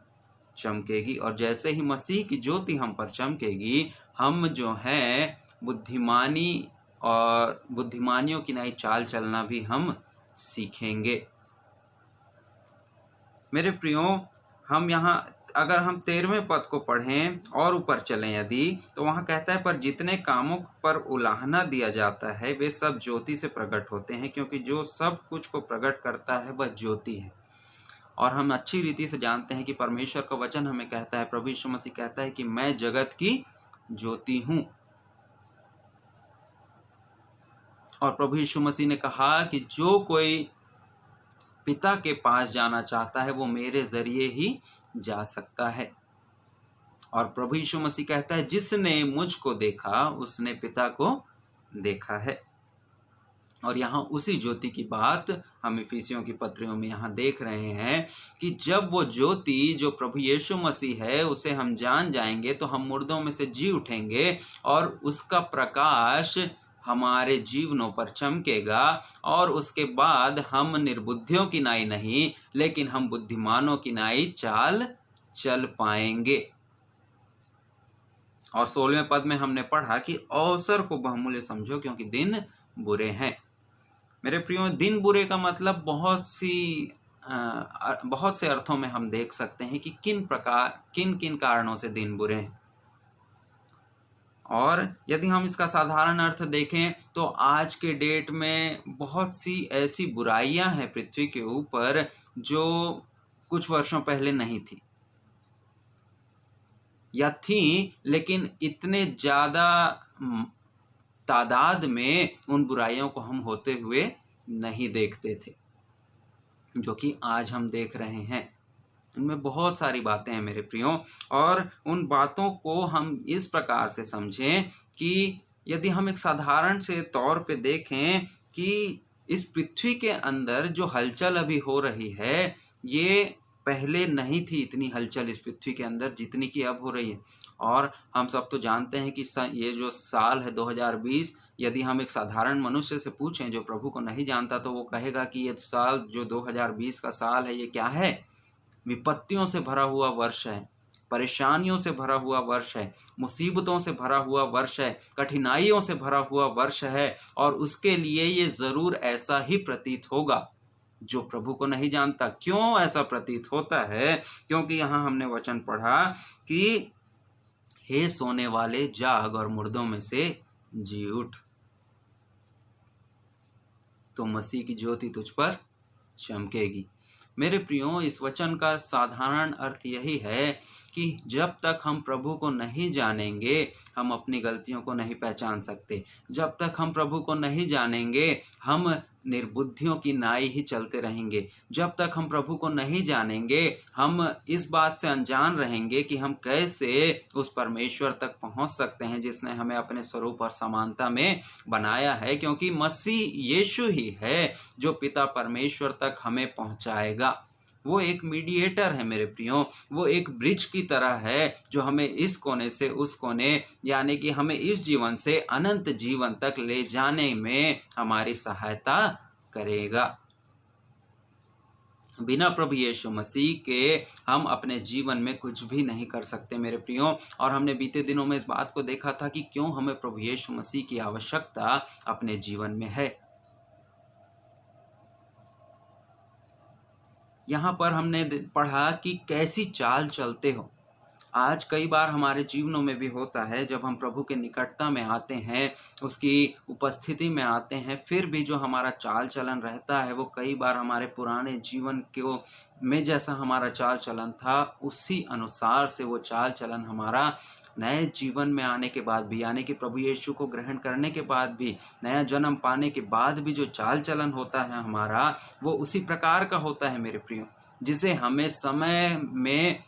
चमकेगी। और जैसे ही मसीह की ज्योति हम पर चमकेगी, हम जो है बुद्धिमानी और बुद्धिमानियों की नई चाल चलना भी हम सीखेंगे। मेरे प्रियो, हम यहाँ अगर हम 13वें पद को पढ़ें और ऊपर चलें यदि, तो वहाँ कहता है, पर जितने कामों पर उलाहना दिया जाता है वे सब ज्योति से प्रकट होते हैं, क्योंकि जो सब कुछ को प्रकट करता है वह ज्योति है। और हम अच्छी रीति से जानते हैं कि परमेश्वर का वचन हमें कहता है, प्रभु यीशु मसीह कहता है कि मैं जगत की ज्योति हूँ। और प्रभु यीशु मसीह ने कहा कि जो कोई पिता के पास जाना चाहता है वो मेरे जरिए ही जा सकता है। और प्रभु यीशु मसीह कहता है, जिसने मुझको देखा उसने पिता को देखा है। और यहाँ उसी ज्योति की बात हम इफिसियों की पत्रियों में यहाँ देख रहे हैं कि जब वो ज्योति जो प्रभु यीशु मसीह है उसे हम जान जाएंगे तो हम मुर्दों में से जी उठेंगे और उसका प्रकाश हमारे जीवनों पर चमकेगा। और उसके बाद हम निर्बुद्धियों की नाई नहीं लेकिन हम बुद्धिमानों की नाई चाल चल पाएंगे। और 16वें पद में हमने पढ़ा कि अवसर को बहुमूल्य समझो क्योंकि दिन बुरे हैं। मेरे प्रियो, दिन बुरे का मतलब बहुत से अर्थों में हम देख सकते हैं कि किन किन कारणों से दिन बुरे हैं। और यदि हम इसका साधारण अर्थ देखें तो आज के डेट में बहुत सी ऐसी बुराइयां हैं पृथ्वी के ऊपर जो कुछ वर्षों पहले नहीं थी या थी, लेकिन इतने ज़्यादा तादाद में उन बुराइयों को हम होते हुए नहीं देखते थे जो कि आज हम देख रहे हैं। उनमें बहुत सारी बातें हैं मेरे प्रियो, और उन बातों को हम इस प्रकार से समझें कि यदि हम एक साधारण से तौर पे देखें कि इस पृथ्वी के अंदर जो हलचल अभी हो रही है, ये पहले नहीं थी इतनी हलचल इस पृथ्वी के अंदर जितनी की अब हो रही है। और हम सब तो जानते हैं कि ये जो साल है 2020, यदि हम एक साधारण मनुष्य से पूछें जो प्रभु को नहीं जानता तो वो कहेगा कि ये साल जो 2020 का साल है ये क्या है? विपत्तियों से भरा हुआ वर्ष है, परेशानियों से भरा हुआ वर्ष है, मुसीबतों से भरा हुआ वर्ष है, कठिनाइयों से भरा हुआ वर्ष है। और उसके लिए ये ज़रूर ऐसा ही प्रतीत होगा जो प्रभु को नहीं जानता। क्यों ऐसा प्रतीत होता है? क्योंकि यहाँ हमने वचन पढ़ा कि हे सोने वाले जाग और मुर्दों में से जी उठ, तो मसीह की ज्योति तुझ पर चमकेगी। मेरे प्रियो, इस वचन का साधारण अर्थ यही है कि जब तक हम प्रभु को नहीं जानेंगे हम अपनी गलतियों को नहीं पहचान सकते। जब तक हम प्रभु को नहीं जानेंगे हम निर्बुद्धियों की नाई ही चलते रहेंगे। जब तक हम प्रभु को नहीं जानेंगे, हम इस बात से अनजान रहेंगे कि हम कैसे उस परमेश्वर तक पहुंच सकते हैं जिसने हमें अपने स्वरूप और समानता में बनाया है, क्योंकि मसीह यीशु ही है जो पिता परमेश्वर तक हमें पहुंचाएगा। वो एक मीडिएटर है मेरे प्रियो, वो एक ब्रिज की तरह है जो हमें इस कोने से उस कोने, यानी कि हमें इस जीवन से अनंत जीवन तक ले जाने में हमारी सहायता करेगा। बिना प्रभु यीशु मसीह के हम अपने जीवन में कुछ भी नहीं कर सकते मेरे प्रियो। और हमने बीते दिनों में इस बात को देखा था कि क्यों हमें प्रभु यीशु मसीह की आवश्यकता अपने जीवन में है। यहाँ पर हमने पढ़ा कि कैसी चाल चलते हो। आज कई बार हमारे जीवनों में भी होता है, जब हम प्रभु के निकटता में आते हैं, उसकी उपस्थिति में आते हैं, फिर भी जो हमारा चाल चलन रहता है वो कई बार हमारे पुराने जीवन के में जैसा हमारा चाल चलन था उसी अनुसार से वो चाल चलन हमारा नए जीवन में आने के बाद भी, यानी कि प्रभु यीशु को ग्रहण करने के बाद भी, नया जन्म पाने के बाद भी जो चाल चलन होता है हमारा, वो उसी प्रकार का होता है मेरे प्रियो, जिसे हमें समय में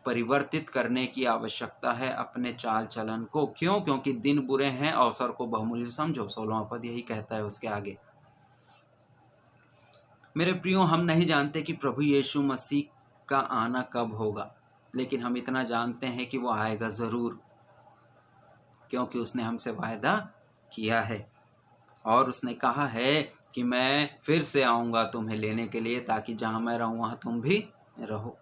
परिवर्तित करने की आवश्यकता है अपने चाल चलन को। क्यों? क्योंकि दिन बुरे हैं, अवसर को बहुमूल्य समझो, 16वां पद यही कहता है उसके आगे। मेरे प्रियो, हम नहीं जानते कि प्रभु यीशु मसीह का आना कब होगा, लेकिन हम इतना जानते हैं कि वो आएगा ज़रूर, क्योंकि उसने हमसे वायदा किया है और उसने कहा है कि मैं फिर से आऊँगा तुम्हें लेने के लिए, ताकि जहाँ मैं रहूँ वहाँ तुम भी रहो।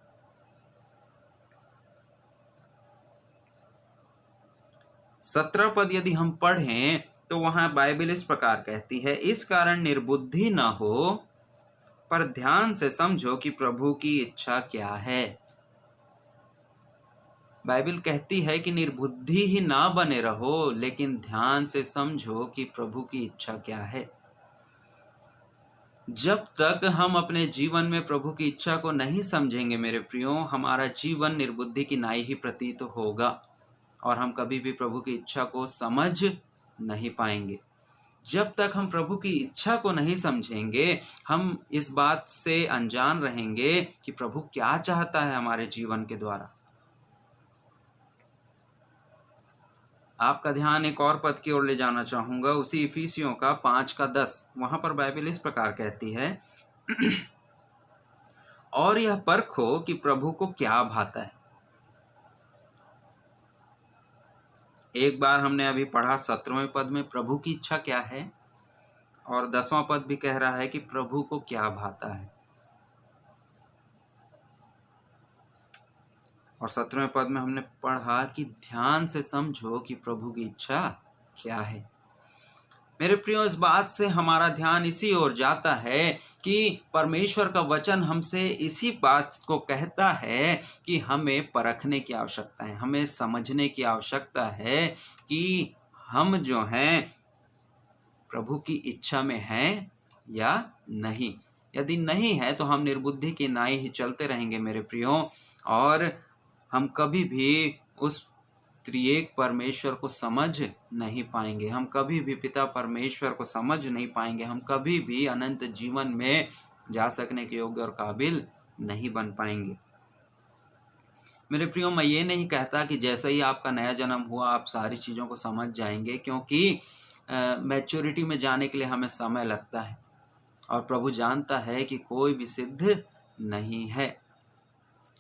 सत्रह पद यदि हम पढ़ें तो वहाँ बाइबल इस प्रकार कहती है, इस कारण निर्बुद्धि न हो, पर ध्यान से समझो कि प्रभु की इच्छा क्या है। बाइबल कहती है कि निर्बुद्धि ही ना बने रहो, लेकिन ध्यान से समझो कि प्रभु की इच्छा क्या है। जब तक हम अपने जीवन में प्रभु की इच्छा को नहीं समझेंगे मेरे प्रियो, हमारा जीवन निर्बुद्धि की नाई ही प्रतीत होगा और हम कभी भी प्रभु की इच्छा को समझ नहीं पाएंगे। जब तक हम प्रभु की इच्छा को नहीं समझेंगे, हम इस बात से अनजान रहेंगे कि प्रभु क्या चाहता है हमारे जीवन के द्वारा। आपका ध्यान एक और पद की ओर ले जाना चाहूंगा, उसी इफिसियों का 5:10। वहां पर बाइबल इस प्रकार कहती है, और यह परखो कि प्रभु को क्या भाता है। एक बार हमने अभी पढ़ा 17वें पद में प्रभु की इच्छा क्या है, और 10वां पद भी कह रहा है कि प्रभु को क्या भाता है, और 17वें पद में हमने पढ़ा कि ध्यान से समझो कि प्रभु की इच्छा क्या है। मेरे प्रियो, इस बात से हमारा ध्यान इसी ओर जाता है कि परमेश्वर का वचन हमसे इसी बात को कहता है कि हमें परखने की आवश्यकता है, हमें समझने की आवश्यकता है कि हम जो हैं प्रभु की इच्छा में हैं या नहीं। यदि नहीं है तो हम निर्बुद्धि की नाई ही चलते रहेंगे मेरे प्रियो, और हम कभी भी उस त्रिएक परमेश्वर को समझ नहीं पाएंगे, हम कभी भी पिता परमेश्वर को समझ नहीं पाएंगे, हम कभी भी अनंत जीवन में जा सकने के योग्य और काबिल नहीं बन पाएंगे। मेरे प्रियो, मैं ये नहीं कहता कि जैसे ही आपका नया जन्म हुआ आप सारी चीज़ों को समझ जाएंगे, क्योंकि मैच्योरिटी में जाने के लिए हमें समय लगता है और प्रभु जानता है कि कोई भी सिद्ध नहीं है।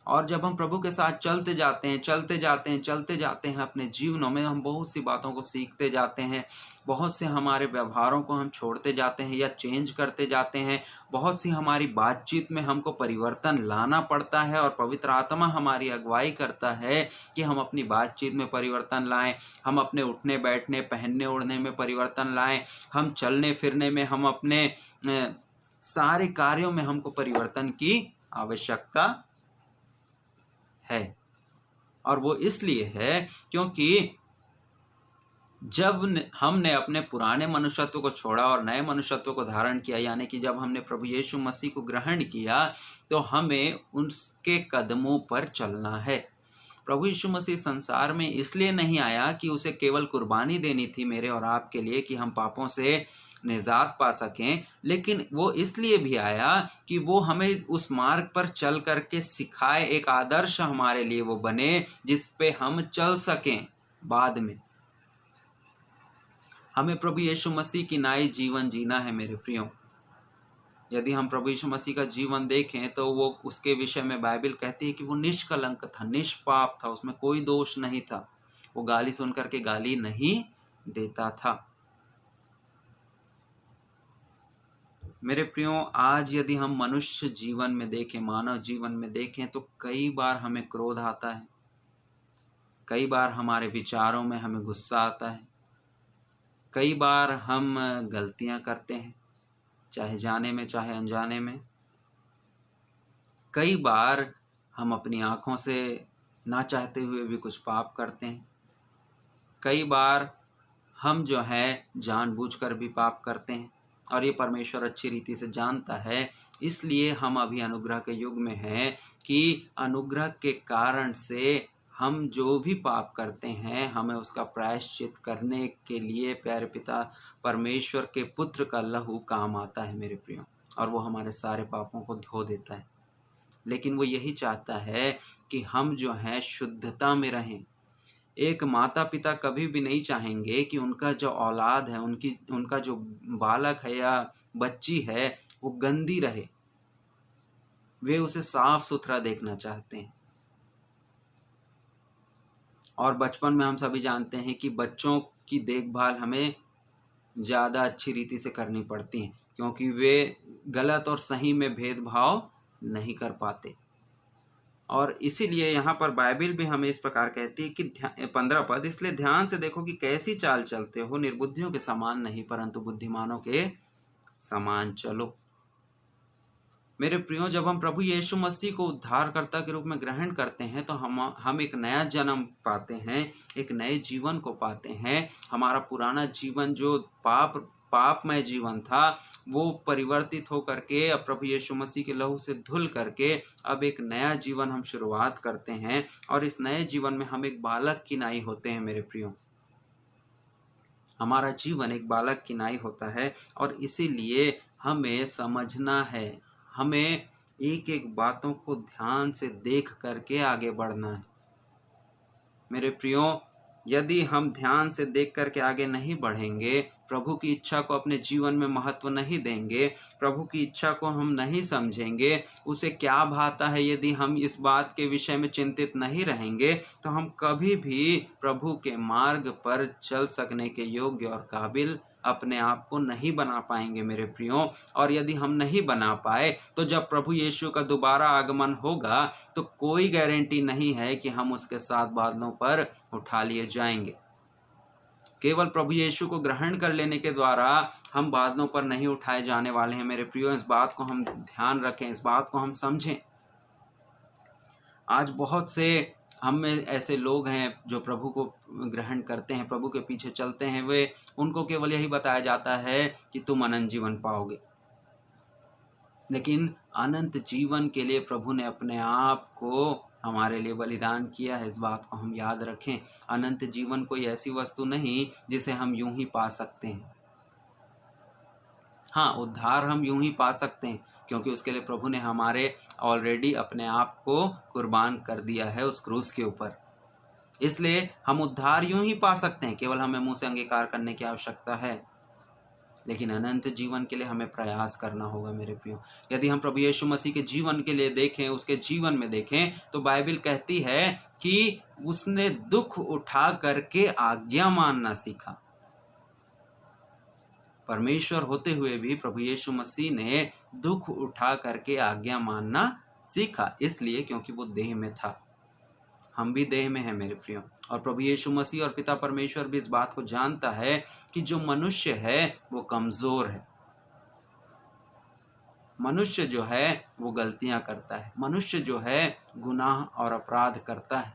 और जब हम प्रभु के साथ चलते जाते हैं अपने जीवनों में, हम बहुत सी बातों को सीखते जाते हैं, बहुत से हमारे व्यवहारों को हम छोड़ते जाते हैं या चेंज करते जाते हैं, बहुत सी हमारी बातचीत में हमको परिवर्तन लाना पड़ता है और पवित्र आत्मा हमारी अगुवाई करता है कि हम अपनी बातचीत में परिवर्तन लाएं, हम अपने उठने बैठने पहनने ओढ़ने में परिवर्तन लाएं, हम चलने फिरने में, हम अपने सारे कार्यों में हमको परिवर्तन की आवश्यकता है। और वो इसलिए है क्योंकि जब हमने अपने पुराने मनुष्यत्व को छोड़ा और नए मनुष्यत्व को धारण किया, यानी कि जब हमने प्रभु यीशु मसीह को ग्रहण किया, तो हमें उसके कदमों पर चलना है। प्रभु यीशु मसीह संसार में इसलिए नहीं आया कि उसे केवल कुर्बानी देनी थी मेरे और आपके लिए, कि हम पापों से निजात पा सकें, लेकिन वो इसलिए भी आया कि वो हमें उस मार्ग पर चल करके सिखाए, एक आदर्श हमारे लिए वो बने जिस पे हम चल सकें। बाद में हमें प्रभु यीशु मसीह की नाई जीवन जीना है मेरे प्रियो। यदि हम प्रभु यीशु मसीह का जीवन देखें तो वो उसके विषय में बाइबल कहती है कि वो निष्कलंक था, निष्पाप था, उसमें कोई दोष नहीं था। वो गाली सुन करके गाली नहीं देता था। मेरे प्रियो, आज यदि हम मनुष्य जीवन में देखें, मानव जीवन में देखें, तो कई बार हमें क्रोध आता है, कई बार हमारे विचारों में हमें गुस्सा आता है, कई बार हम गलतियां करते हैं, चाहे जाने में चाहे अनजाने में। कई बार हम अपनी आँखों से ना चाहते हुए भी कुछ पाप करते हैं। कई बार हम जो है जानबूझकर भी पाप करते हैं, और ये परमेश्वर अच्छी रीति से जानता है। इसलिए हम अभी अनुग्रह के युग में हैं कि अनुग्रह के कारण से हम जो भी पाप करते हैं, हमें उसका प्रायश्चित करने के लिए प्यारे पिता परमेश्वर के पुत्र का लहू काम आता है मेरे प्रियो, और वो हमारे सारे पापों को धो देता है। लेकिन वो यही चाहता है कि हम जो हैं शुद्धता में रहें। एक माता पिता कभी भी नहीं चाहेंगे कि उनका जो औलाद है, उनका जो बालक है या बच्ची है, वो गंदी रहे। वे उसे साफ सुथरा देखना चाहते हैं। और बचपन में हम सभी जानते हैं कि बच्चों की देखभाल हमें ज़्यादा अच्छी रीति से करनी पड़ती है, क्योंकि वे गलत और सही में भेदभाव नहीं कर पाते। और इसीलिए यहाँ पर बाइबल भी हमें इस प्रकार कहती है कि 15 पद, इसलिए ध्यान से देखो कि कैसी चाल चलते हो, निर्बुद्धियों के समान नहीं परंतु बुद्धिमानों के समान चलो। मेरे प्रियो, जब हम प्रभु यीशु मसीह को उद्धारकर्ता के रूप में ग्रहण करते हैं तो हम एक नया जन्म पाते हैं, एक नए जीवन को पाते हैं। हमारा पुराना जीवन जो पापमय जीवन था, वो परिवर्तित हो करके अब प्रभु यीशु मसीह के लहू से धुल करके अब एक नया जीवन हम शुरुआत करते हैं। और इस नए जीवन में हम एक बालक की नाई होते हैं मेरे प्रियो। हमारा जीवन एक बालक की नाई होता है, और इसीलिए हमें समझना है, हमें एक एक बातों को ध्यान से देख करके आगे बढ़ना है मेरे प्रियो। यदि हम ध्यान से देख करके आगे नहीं बढ़ेंगे, प्रभु की इच्छा को अपने जीवन में महत्व नहीं देंगे, प्रभु की इच्छा को हम नहीं समझेंगे, उसे क्या भाता है, यदि हम इस बात के विषय में चिंतित नहीं रहेंगे, तो हम कभी भी प्रभु के मार्ग पर चल सकने के योग्य और काबिल अपने आप को नहीं बना पाएंगे मेरे प्रियो। और यदि हम नहीं बना पाए तो जब प्रभु यीशु का दोबारा आगमन होगा तो कोई गारंटी नहीं है कि हम उसके साथ बादलों पर उठा लिए जाएंगे। केवल प्रभु यीशु को ग्रहण कर लेने के द्वारा हम बादलों पर नहीं उठाए जाने वाले हैं मेरे प्रियो। इस बात को हम ध्यान रखें, इस बात को हम समझें। आज बहुत से हम में ऐसे लोग हैं जो प्रभु को ग्रहण करते हैं, प्रभु के पीछे चलते हैं, वे उनको केवल यही बताया जाता है कि तुम अनंत जीवन पाओगे। लेकिन अनंत जीवन के लिए प्रभु ने अपने आप को हमारे लिए बलिदान किया है, इस बात को हम याद रखें। अनंत जीवन कोई ऐसी वस्तु नहीं जिसे हम यूं ही पा सकते हैं। हाँ, उद्धार हम यूं ही पा सकते हैं, क्योंकि उसके लिए प्रभु ने हमारे ऑलरेडी अपने आप को कुर्बान कर दिया है उस क्रूस के ऊपर। इसलिए हम उद्धार यूं ही पा सकते हैं, केवल हमें मुंह से अंगीकार करने की आवश्यकता है। लेकिन अनंत जीवन के लिए हमें प्रयास करना होगा मेरे प्रियो। यदि हम प्रभु यीशु मसीह के जीवन के लिए देखें, उसके जीवन में देखें, तो बाइबल कहती है कि उसने दुख उठा करके आज्ञा मानना सीखा। परमेश्वर होते हुए भी प्रभु यीशु मसीह ने दुख उठा करके आज्ञा मानना सीखा, इसलिए क्योंकि वो देह में था। हम भी देह में हैं मेरे प्रियो, और प्रभु यीशु मसीह और पिता परमेश्वर भी इस बात को जानता है कि जो मनुष्य है वो कमजोर है। मनुष्य जो है वो गलतियां करता है, मनुष्य जो है गुनाह और अपराध करता है।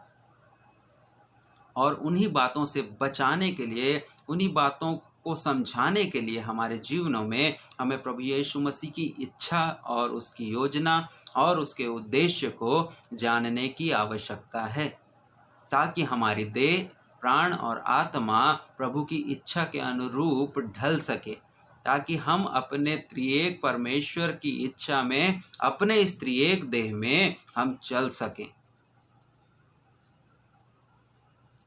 और उन्हीं बातों से बचाने के लिए, उन्हीं बातों को समझाने के लिए हमारे जीवनों में हमें प्रभु यीशु मसीह की इच्छा और उसकी योजना और उसके उद्देश्य को जानने की आवश्यकता है, ताकि हमारी देह, प्राण और आत्मा प्रभु की इच्छा के अनुरूप ढल सके, ताकि हम अपने त्रिएक परमेश्वर की इच्छा में अपने इस त्रिएक देह में हम चल सकें,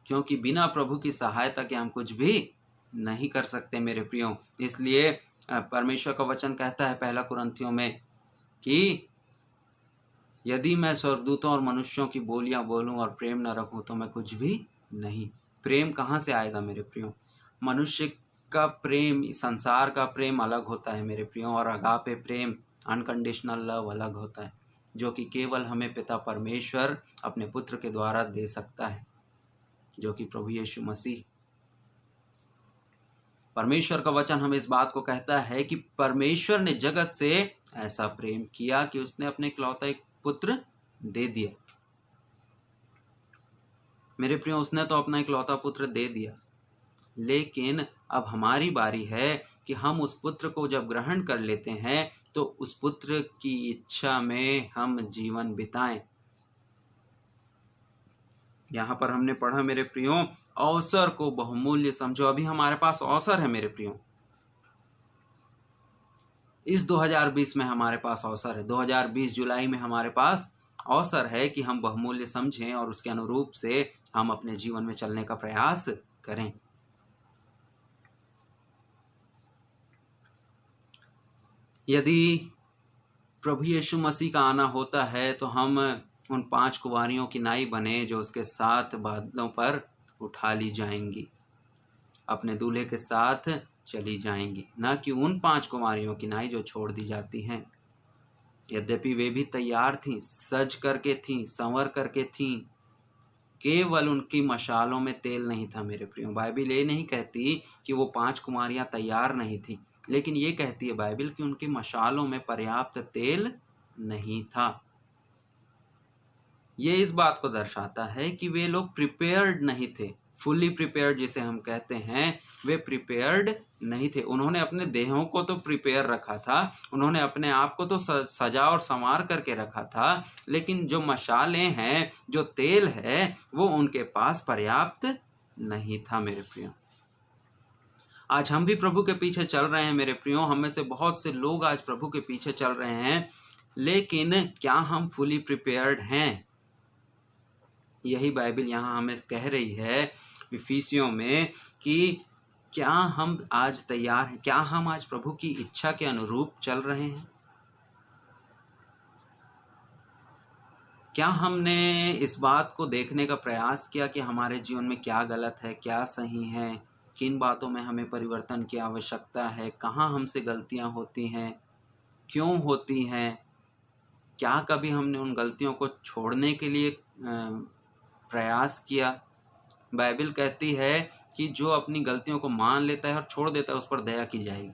क्योंकि बिना प्रभु की सहायता के हम कुछ भी नहीं कर सकते मेरे प्रियो। इसलिए परमेश्वर का वचन कहता है पहला कुरिन्थियों में कि यदि मैं स्वर्गदूतों और मनुष्यों की बोलियां बोलूं और प्रेम न रखूं तो मैं कुछ भी नहीं। प्रेम कहाँ से आएगा मेरे प्रियो? मनुष्य का प्रेम, संसार का प्रेम अलग होता है मेरे प्रियो, और अगापे प्रेम, अनकंडीशनल लव अलग होता है, जो कि केवल हमें पिता परमेश्वर अपने पुत्र के द्वारा दे सकता है, जो कि प्रभु यीशु मसीह। परमेश्वर का वचन हमें इस बात को कहता है कि परमेश्वर ने जगत से ऐसा प्रेम किया कि उसने अपने इकलौता एक पुत्र दे दिया। मेरे प्रियो, उसने तो अपना इकलौता पुत्र दे दिया, लेकिन अब हमारी बारी है कि हम उस पुत्र को जब ग्रहण कर लेते हैं तो उस पुत्र की इच्छा में हम जीवन बिताएं। यहाँ पर हमने पढ़ा मेरे प्रियो, अवसर को बहुमूल्य समझो। अभी हमारे पास अवसर है मेरे प्रियो, इस 2020 में हमारे पास अवसर है। 2020 जुलाई में हमारे पास अवसर है कि हम बहुमूल्य समझें और उसके अनुरूप से हम अपने जीवन में चलने का प्रयास करें। यदि प्रभु यीशु मसीह का आना होता है तो हम उन 5 कुंवारियों की नाई बने जो उसके साथ बादलों पर उठा ली जाएंगी, अपने दूल्हे के साथ चली जाएंगी, न कि उन 5 कुंवारियों की नाई जो छोड़ दी जाती हैं। यद्यपि वे भी तैयार थीं, सज करके थीं, संवर करके थीं, केवल उनकी मशालों में तेल नहीं था मेरे प्रियो। बाइबिल ये नहीं कहती कि वो 5 कुंवारियां तैयार नहीं थीं, लेकिन ये कहती है बाइबिल कि उनकी मशालों में पर्याप्त तेल नहीं था। ये इस बात को दर्शाता है कि वे लोग प्रिपेयर्ड नहीं थे, फुल्ली प्रिपेयर्ड जिसे हम कहते हैं, वे प्रिपेयर्ड नहीं थे। उन्होंने अपने देहों को तो प्रिपेयर रखा था, उन्होंने अपने आप को तो सजा और संवार करके रखा था, लेकिन जो मशालें हैं, जो तेल है, वो उनके पास पर्याप्त नहीं था मेरे प्रियो। आज हम भी प्रभु के पीछे चल रहे हैं मेरे प्रियो, हम में से बहुत से लोग आज प्रभु के पीछे चल रहे हैं, लेकिन क्या हम फुली प्रिपेयर्ड हैं? यही बाइबिल यहाँ हमें कह रही है इफिसियों में कि क्या हम आज तैयार हैं? क्या हम आज प्रभु की इच्छा के अनुरूप चल रहे हैं? क्या हमने इस बात को देखने का प्रयास किया कि हमारे जीवन में क्या गलत है, क्या सही है, किन बातों में हमें परिवर्तन की आवश्यकता है, कहाँ हमसे गलतियाँ होती हैं, क्यों होती हैं? क्या कभी हमने उन गलतियों को छोड़ने के लिए प्रयास किया? बाइबिल कहती है कि जो अपनी गलतियों को मान लेता है और छोड़ देता है, उस पर दया की जाएगी।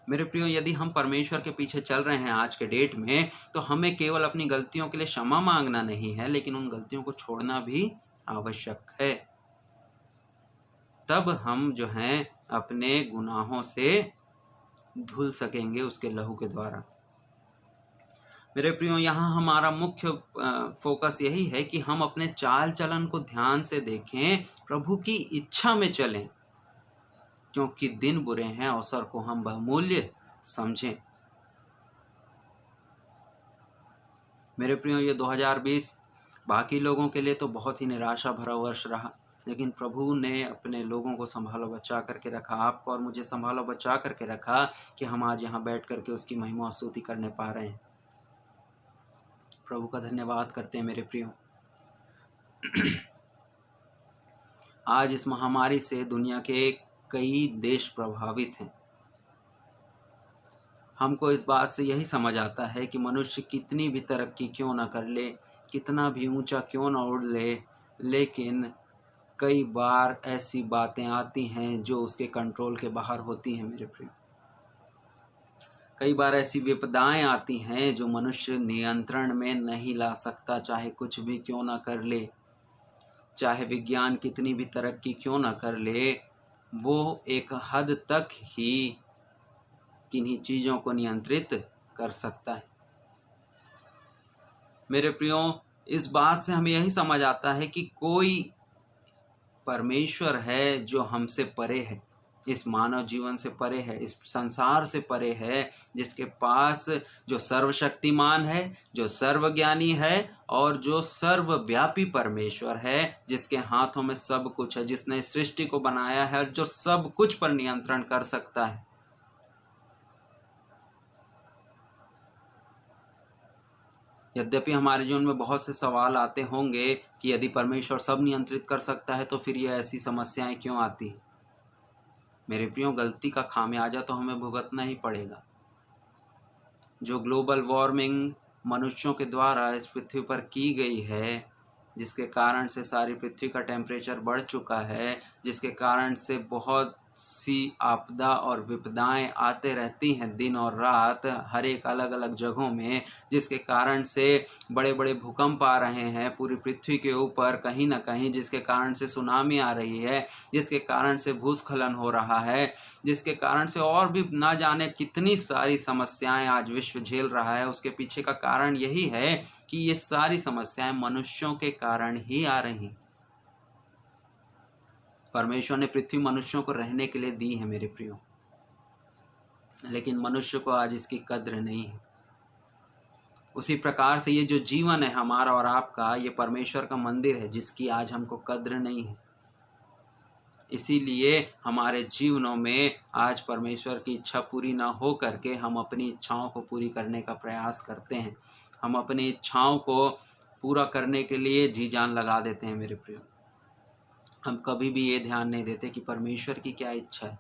मेरे प्रियो, यदि हम परमेश्वर के पीछे चल रहे हैं आज के डेट में, तो हमें केवल अपनी गलतियों के लिए क्षमा मांगना नहीं है, लेकिन उन गलतियों को छोड़ना भी आवश्यक है। तब हम जो हैं अपने गुनाहों से धुल सकेंगे उसके लहू के द्वारा। मेरे प्रियो, यहाँ हमारा मुख्य फोकस यही है कि हम अपने चाल चलन को ध्यान से देखें, प्रभु की इच्छा में चलें, क्योंकि दिन बुरे हैं, अवसर को हम बहुमूल्य समझें। मेरे प्रियो, ये 2020 बाकी लोगों के लिए तो बहुत ही निराशा भरा वर्ष रहा, लेकिन प्रभु ने अपने लोगों को संभाला बचा करके रखा, आपको और मुझे संभाला बचा करके रखा कि हम आज यहाँ बैठ करके उसकी महिमा और स्तुति करने पा रहे हैं। प्रभु का धन्यवाद करते हैं मेरे प्रियो। आज इस महामारी से दुनिया के कई देश प्रभावित हैं। हमको इस बात से यही समझ आता है कि मनुष्य कितनी भी तरक्की क्यों ना कर ले, कितना भी ऊंचा क्यों ना उड़ ले, लेकिन कई बार ऐसी बातें आती हैं जो उसके कंट्रोल के बाहर होती हैं मेरे प्रियो। कई बार ऐसी विपदाएं आती हैं जो मनुष्य नियंत्रण में नहीं ला सकता, चाहे कुछ भी क्यों ना कर ले, चाहे विज्ञान कितनी भी तरक्की क्यों ना कर ले, वो एक हद तक ही किन्हीं चीज़ों को नियंत्रित कर सकता है। मेरे प्रियो, इस बात से हमें यही समझ आता है कि कोई परमेश्वर है जो हमसे परे है, इस मानव जीवन से परे है, इस संसार से परे है, जिसके पास जो सर्वशक्तिमान है, जो सर्वज्ञानी है और जो सर्वव्यापी परमेश्वर है, जिसके हाथों में सब कुछ है, जिसने सृष्टि को बनाया है और जो सब कुछ पर नियंत्रण कर सकता है। यद्यपि हमारे जीवन में बहुत से सवाल आते होंगे कि यदि परमेश्वर सब नियंत्रित कर सकता है तो फिर ये ऐसी समस्याएं क्यों आती। मेरे प्रियो, गलती का खामियाजा तो हमें भुगतना ही पड़ेगा। जो ग्लोबल वार्मिंग मनुष्यों के द्वारा इस पृथ्वी पर की गई है, जिसके कारण से सारी पृथ्वी का टेम्परेचर बढ़ चुका है, जिसके कारण से बहुत सी आपदा और विपदाएं आते रहती हैं दिन और रात हर एक अलग अलग जगहों में, जिसके कारण से बड़े बड़े भूकंप आ रहे हैं पूरी पृथ्वी के ऊपर कहीं ना कहीं, जिसके कारण से सुनामी आ रही है, जिसके कारण से भूस्खलन हो रहा है, जिसके कारण से और भी ना जाने कितनी सारी समस्याएं आज विश्व झेल रहा है। उसके पीछे का कारण यही है कि ये सारी समस्याएं मनुष्यों के कारण ही आ रही हैं। परमेश्वर ने पृथ्वी मनुष्यों को रहने के लिए दी है मेरे प्रियो, लेकिन मनुष्य को आज इसकी कद्र नहीं है। उसी प्रकार से ये जो जीवन है हमारा और आपका, ये परमेश्वर का मंदिर है जिसकी आज हमको कद्र नहीं है। इसीलिए हमारे जीवनों में आज परमेश्वर की इच्छा पूरी ना हो करके हम अपनी इच्छाओं को पूरी करने का प्रयास करते हैं। हम अपनी इच्छाओं को पूरा करने के लिए जी जान लगा देते हैं मेरे प्रियो। हम कभी भी ये ध्यान नहीं देते कि परमेश्वर की क्या इच्छा है,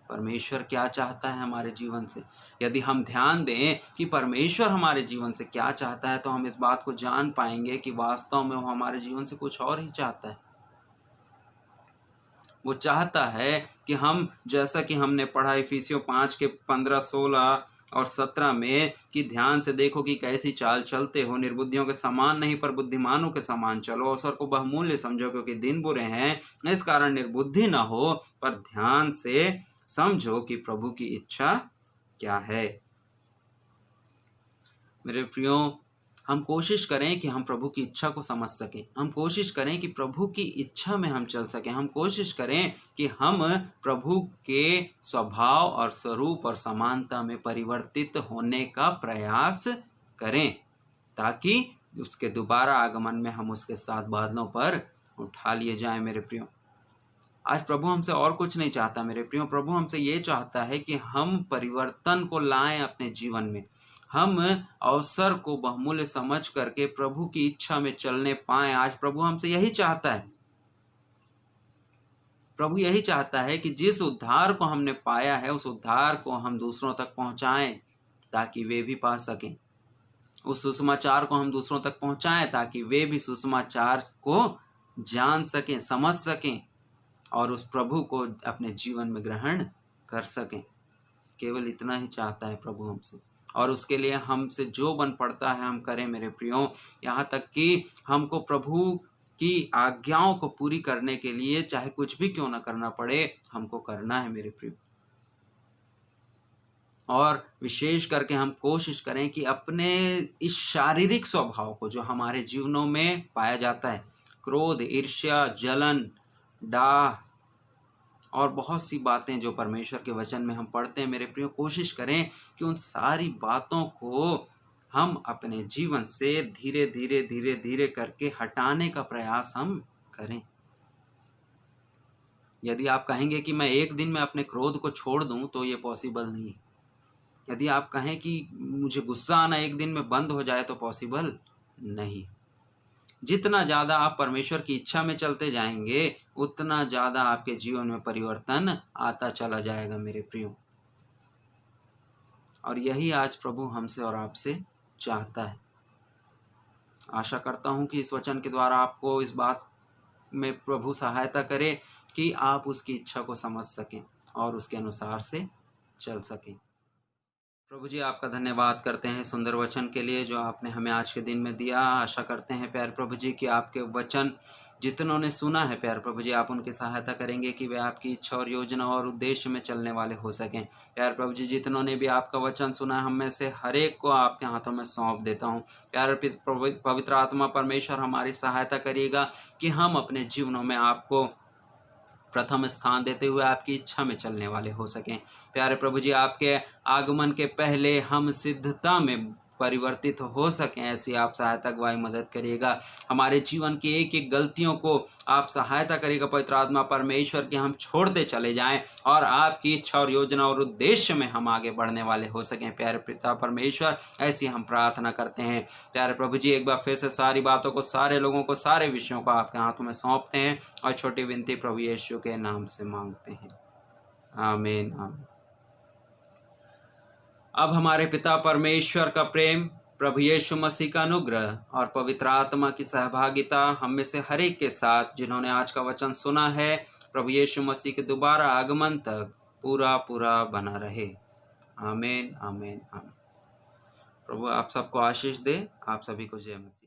परमेश्वर क्या चाहता है हमारे जीवन से। यदि हम ध्यान दें कि परमेश्वर हमारे जीवन से क्या चाहता है तो हम इस बात को जान पाएंगे कि वास्तव में वो हमारे जीवन से कुछ और ही चाहता है। वो चाहता है कि हम, जैसा कि हमने पढ़ा इफिसियों 5 के 15, 16 और 17 में, कि ध्यान से देखो कि कैसी चाल चलते हो, निर्बुद्धियों के समान नहीं पर बुद्धिमानों के समान चलो, अवसर को बहुमूल्य समझो क्योंकि दिन बुरे हैं, इस कारण निर्बुद्धि न हो पर ध्यान से समझो कि प्रभु की इच्छा क्या है। मेरे प्रियो, हम कोशिश करें कि हम प्रभु की इच्छा को समझ सकें, हम कोशिश करें कि प्रभु की इच्छा में हम चल सकें, हम कोशिश करें कि हम प्रभु के स्वभाव और स्वरूप और समानता में परिवर्तित होने का प्रयास करें, ताकि उसके दोबारा आगमन में हम उसके साथ बादलों पर उठा लिए जाएं। मेरे प्रियो, आज प्रभु हमसे और कुछ नहीं चाहता मेरे प्रियो। प्रभु हमसे ये चाहता है कि हम परिवर्तन को लाएं अपने जीवन में, हम अवसर को बहुमूल्य समझ करके प्रभु की इच्छा में चलने पाएं। आज प्रभु हमसे यही चाहता है। प्रभु यही चाहता है कि जिस उद्धार को हमने पाया है उस उद्धार को हम दूसरों तक पहुंचाएं ताकि वे भी पा सकें। उस सुसमाचार को हम दूसरों तक पहुंचाएं ताकि वे भी सुसमाचार को जान सकें, समझ सकें और उस प्रभु को अपने जीवन में ग्रहण कर सकें। केवल इतना ही चाहता है प्रभु हमसे, और उसके लिए हमसे जो बन पड़ता है हम करें मेरे प्रियो। यहाँ तक कि हमको प्रभु की आज्ञाओं को पूरी करने के लिए चाहे कुछ भी क्यों ना करना पड़े, हमको करना है मेरे प्रियो। और विशेष करके हम कोशिश करें कि अपने इस शारीरिक स्वभाव को जो हमारे जीवनों में पाया जाता है, क्रोध, ईर्ष्या, जलन, डाह और बहुत सी बातें जो परमेश्वर के वचन में हम पढ़ते हैं मेरे प्रियो, कोशिश करें कि उन सारी बातों को हम अपने जीवन से धीरे धीरे धीरे धीरे करके हटाने का प्रयास हम करें। यदि आप कहेंगे कि मैं एक दिन में अपने क्रोध को छोड़ दूं तो ये पॉसिबल नहीं। यदि आप कहें कि मुझे गुस्सा आना एक दिन में बंद हो जाए तो पॉसिबल नहीं। जितना ज़्यादा आप परमेश्वर की इच्छा में चलते जाएंगे उतना ज़्यादा आपके जीवन में परिवर्तन आता चला जाएगा मेरे प्रियो। और यही आज प्रभु हमसे और आपसे चाहता है। आशा करता हूँ कि इस वचन के द्वारा आपको इस बात में प्रभु सहायता करे कि आप उसकी इच्छा को समझ सकें और उसके अनुसार से चल सकें। प्रभु जी, आपका धन्यवाद करते हैं सुंदर वचन के लिए जो आपने हमें आज के दिन में दिया। आशा करते हैं प्यारे प्रभु जी कि आपके वचन जितनों ने सुना है प्यारे प्रभु जी, आप उनकी सहायता करेंगे कि वे आपकी इच्छा और योजना और उद्देश्य में चलने वाले हो सकें। प्यारे प्रभु जी, जितनों ने भी आपका वचन सुना है, हम में से हर एक को आपके हाथों में सौंप देता हूँ। प्यारे पवित्र आत्मा परमेश्वर, हमारी सहायता करिएगा कि हम अपने जीवनों में आपको प्रथम स्थान देते हुए आपकी इच्छा में चलने वाले हो सकें। प्यारे प्रभु जी, आपके आगमन के पहले हम सिद्धता में परिवर्तित हो सकें, ऐसी आप सहायता अगुवाई मदद करिएगा। हमारे जीवन की एक एक गलतियों को आप सहायता करिएगा पवित्र आत्मा परमेश्वर की, हम छोड़ते चले जाएं और आपकी इच्छा और योजना और उद्देश्य में हम आगे बढ़ने वाले हो सकें। प्यारे पिता परमेश्वर, ऐसी हम प्रार्थना करते हैं। प्यारे प्रभु जी, एक बार फिर से सारी बातों को, सारे लोगों को, सारे विषयों को आपके हाथों में सौंपते हैं और छोटी विनती प्रभु यीशु के नाम से मांगते हैं। आमीन आमीन। अब हमारे पिता परमेश्वर का प्रेम, प्रभु यीशु मसीह का अनुग्रह और पवित्र आत्मा की सहभागिता हम में से हर एक के साथ, जिन्होंने आज का वचन सुना है, प्रभु यीशु मसीह के दोबारा आगमन तक पूरा पूरा बना रहे। आमीन आमीन आमीन। प्रभु आप सबको आशीष दे। आप सभी को जय मसीह।